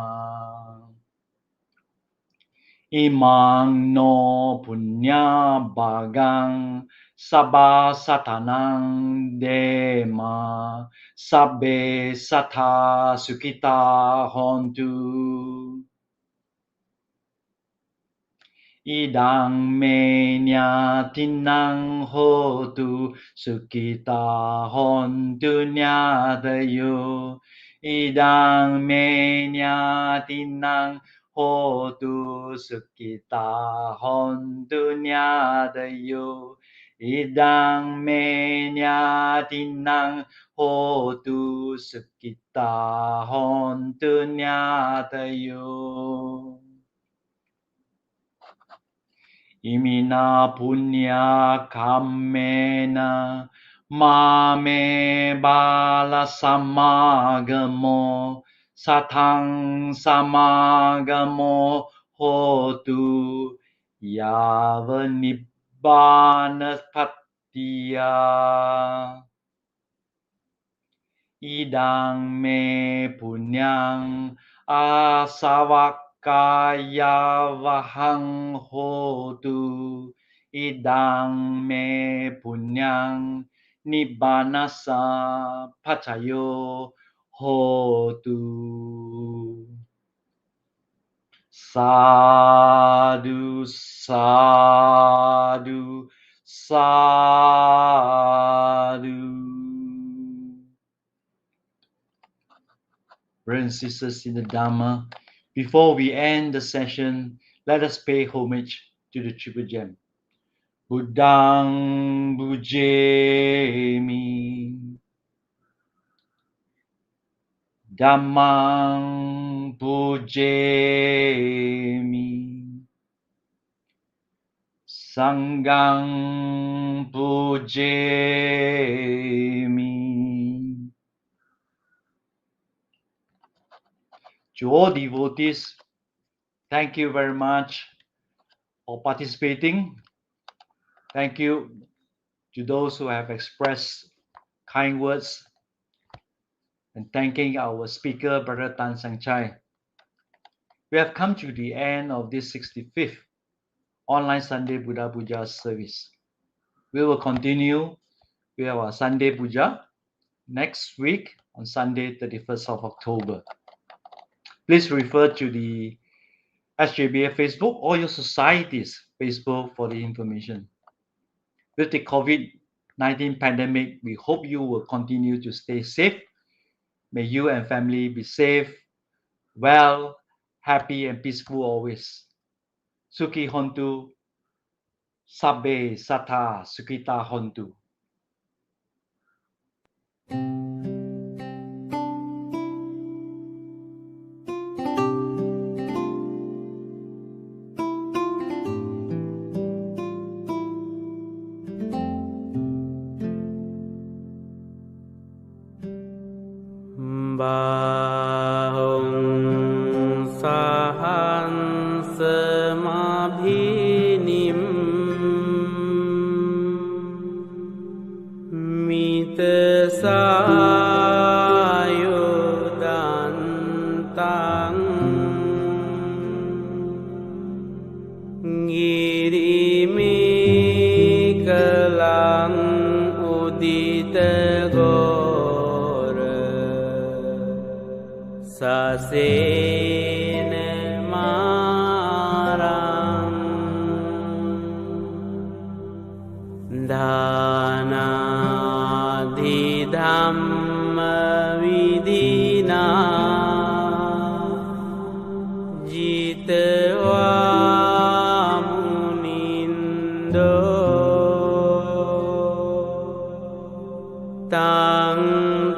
Imang no punya bagang sabba satanang dema sabbe sata sukita hontu. Idang menya tinang hotu sukita hontu nyadayu. Idang menya tinang hotu sukita hontu nyadayu. Idang menya tinang hotu sukita hontu nyadayu. Imina punya kamena mame bala samagamo satang samagamo hotu yava nibbana pattiya. Idang me punyang asavakaya vahang hotu. Idang me punyang nibbanasa pacayo hotu. Sadhu, sadhu, sadhu. Brothers and sisters in the Dhamma, before we end the session, let us pay homage to the Triple Gem. Buddhang bujemi, Dhammang bujemi, Sanghang bujemi. To all devotees, thank you very much for participating. Thank you to those who have expressed kind words, and thanking our speaker, Brother Tan Sang Chai. We have come to the end of this 65th online Sunday Buddha Puja service. We will continue with our Sunday Puja next week on Sunday, 31st of October. Please refer to the SJBF Facebook or your society's Facebook for the information. With the COVID-19 pandemic, we hope you will continue to stay safe. May you and family be safe, well, happy and peaceful always. Sukhi hontu, sabbe sata sukita hontu. Bahong sahan semabhinim mita sayudantang ngirimi kelang udita sasene marang dana විදිනා ජීතවා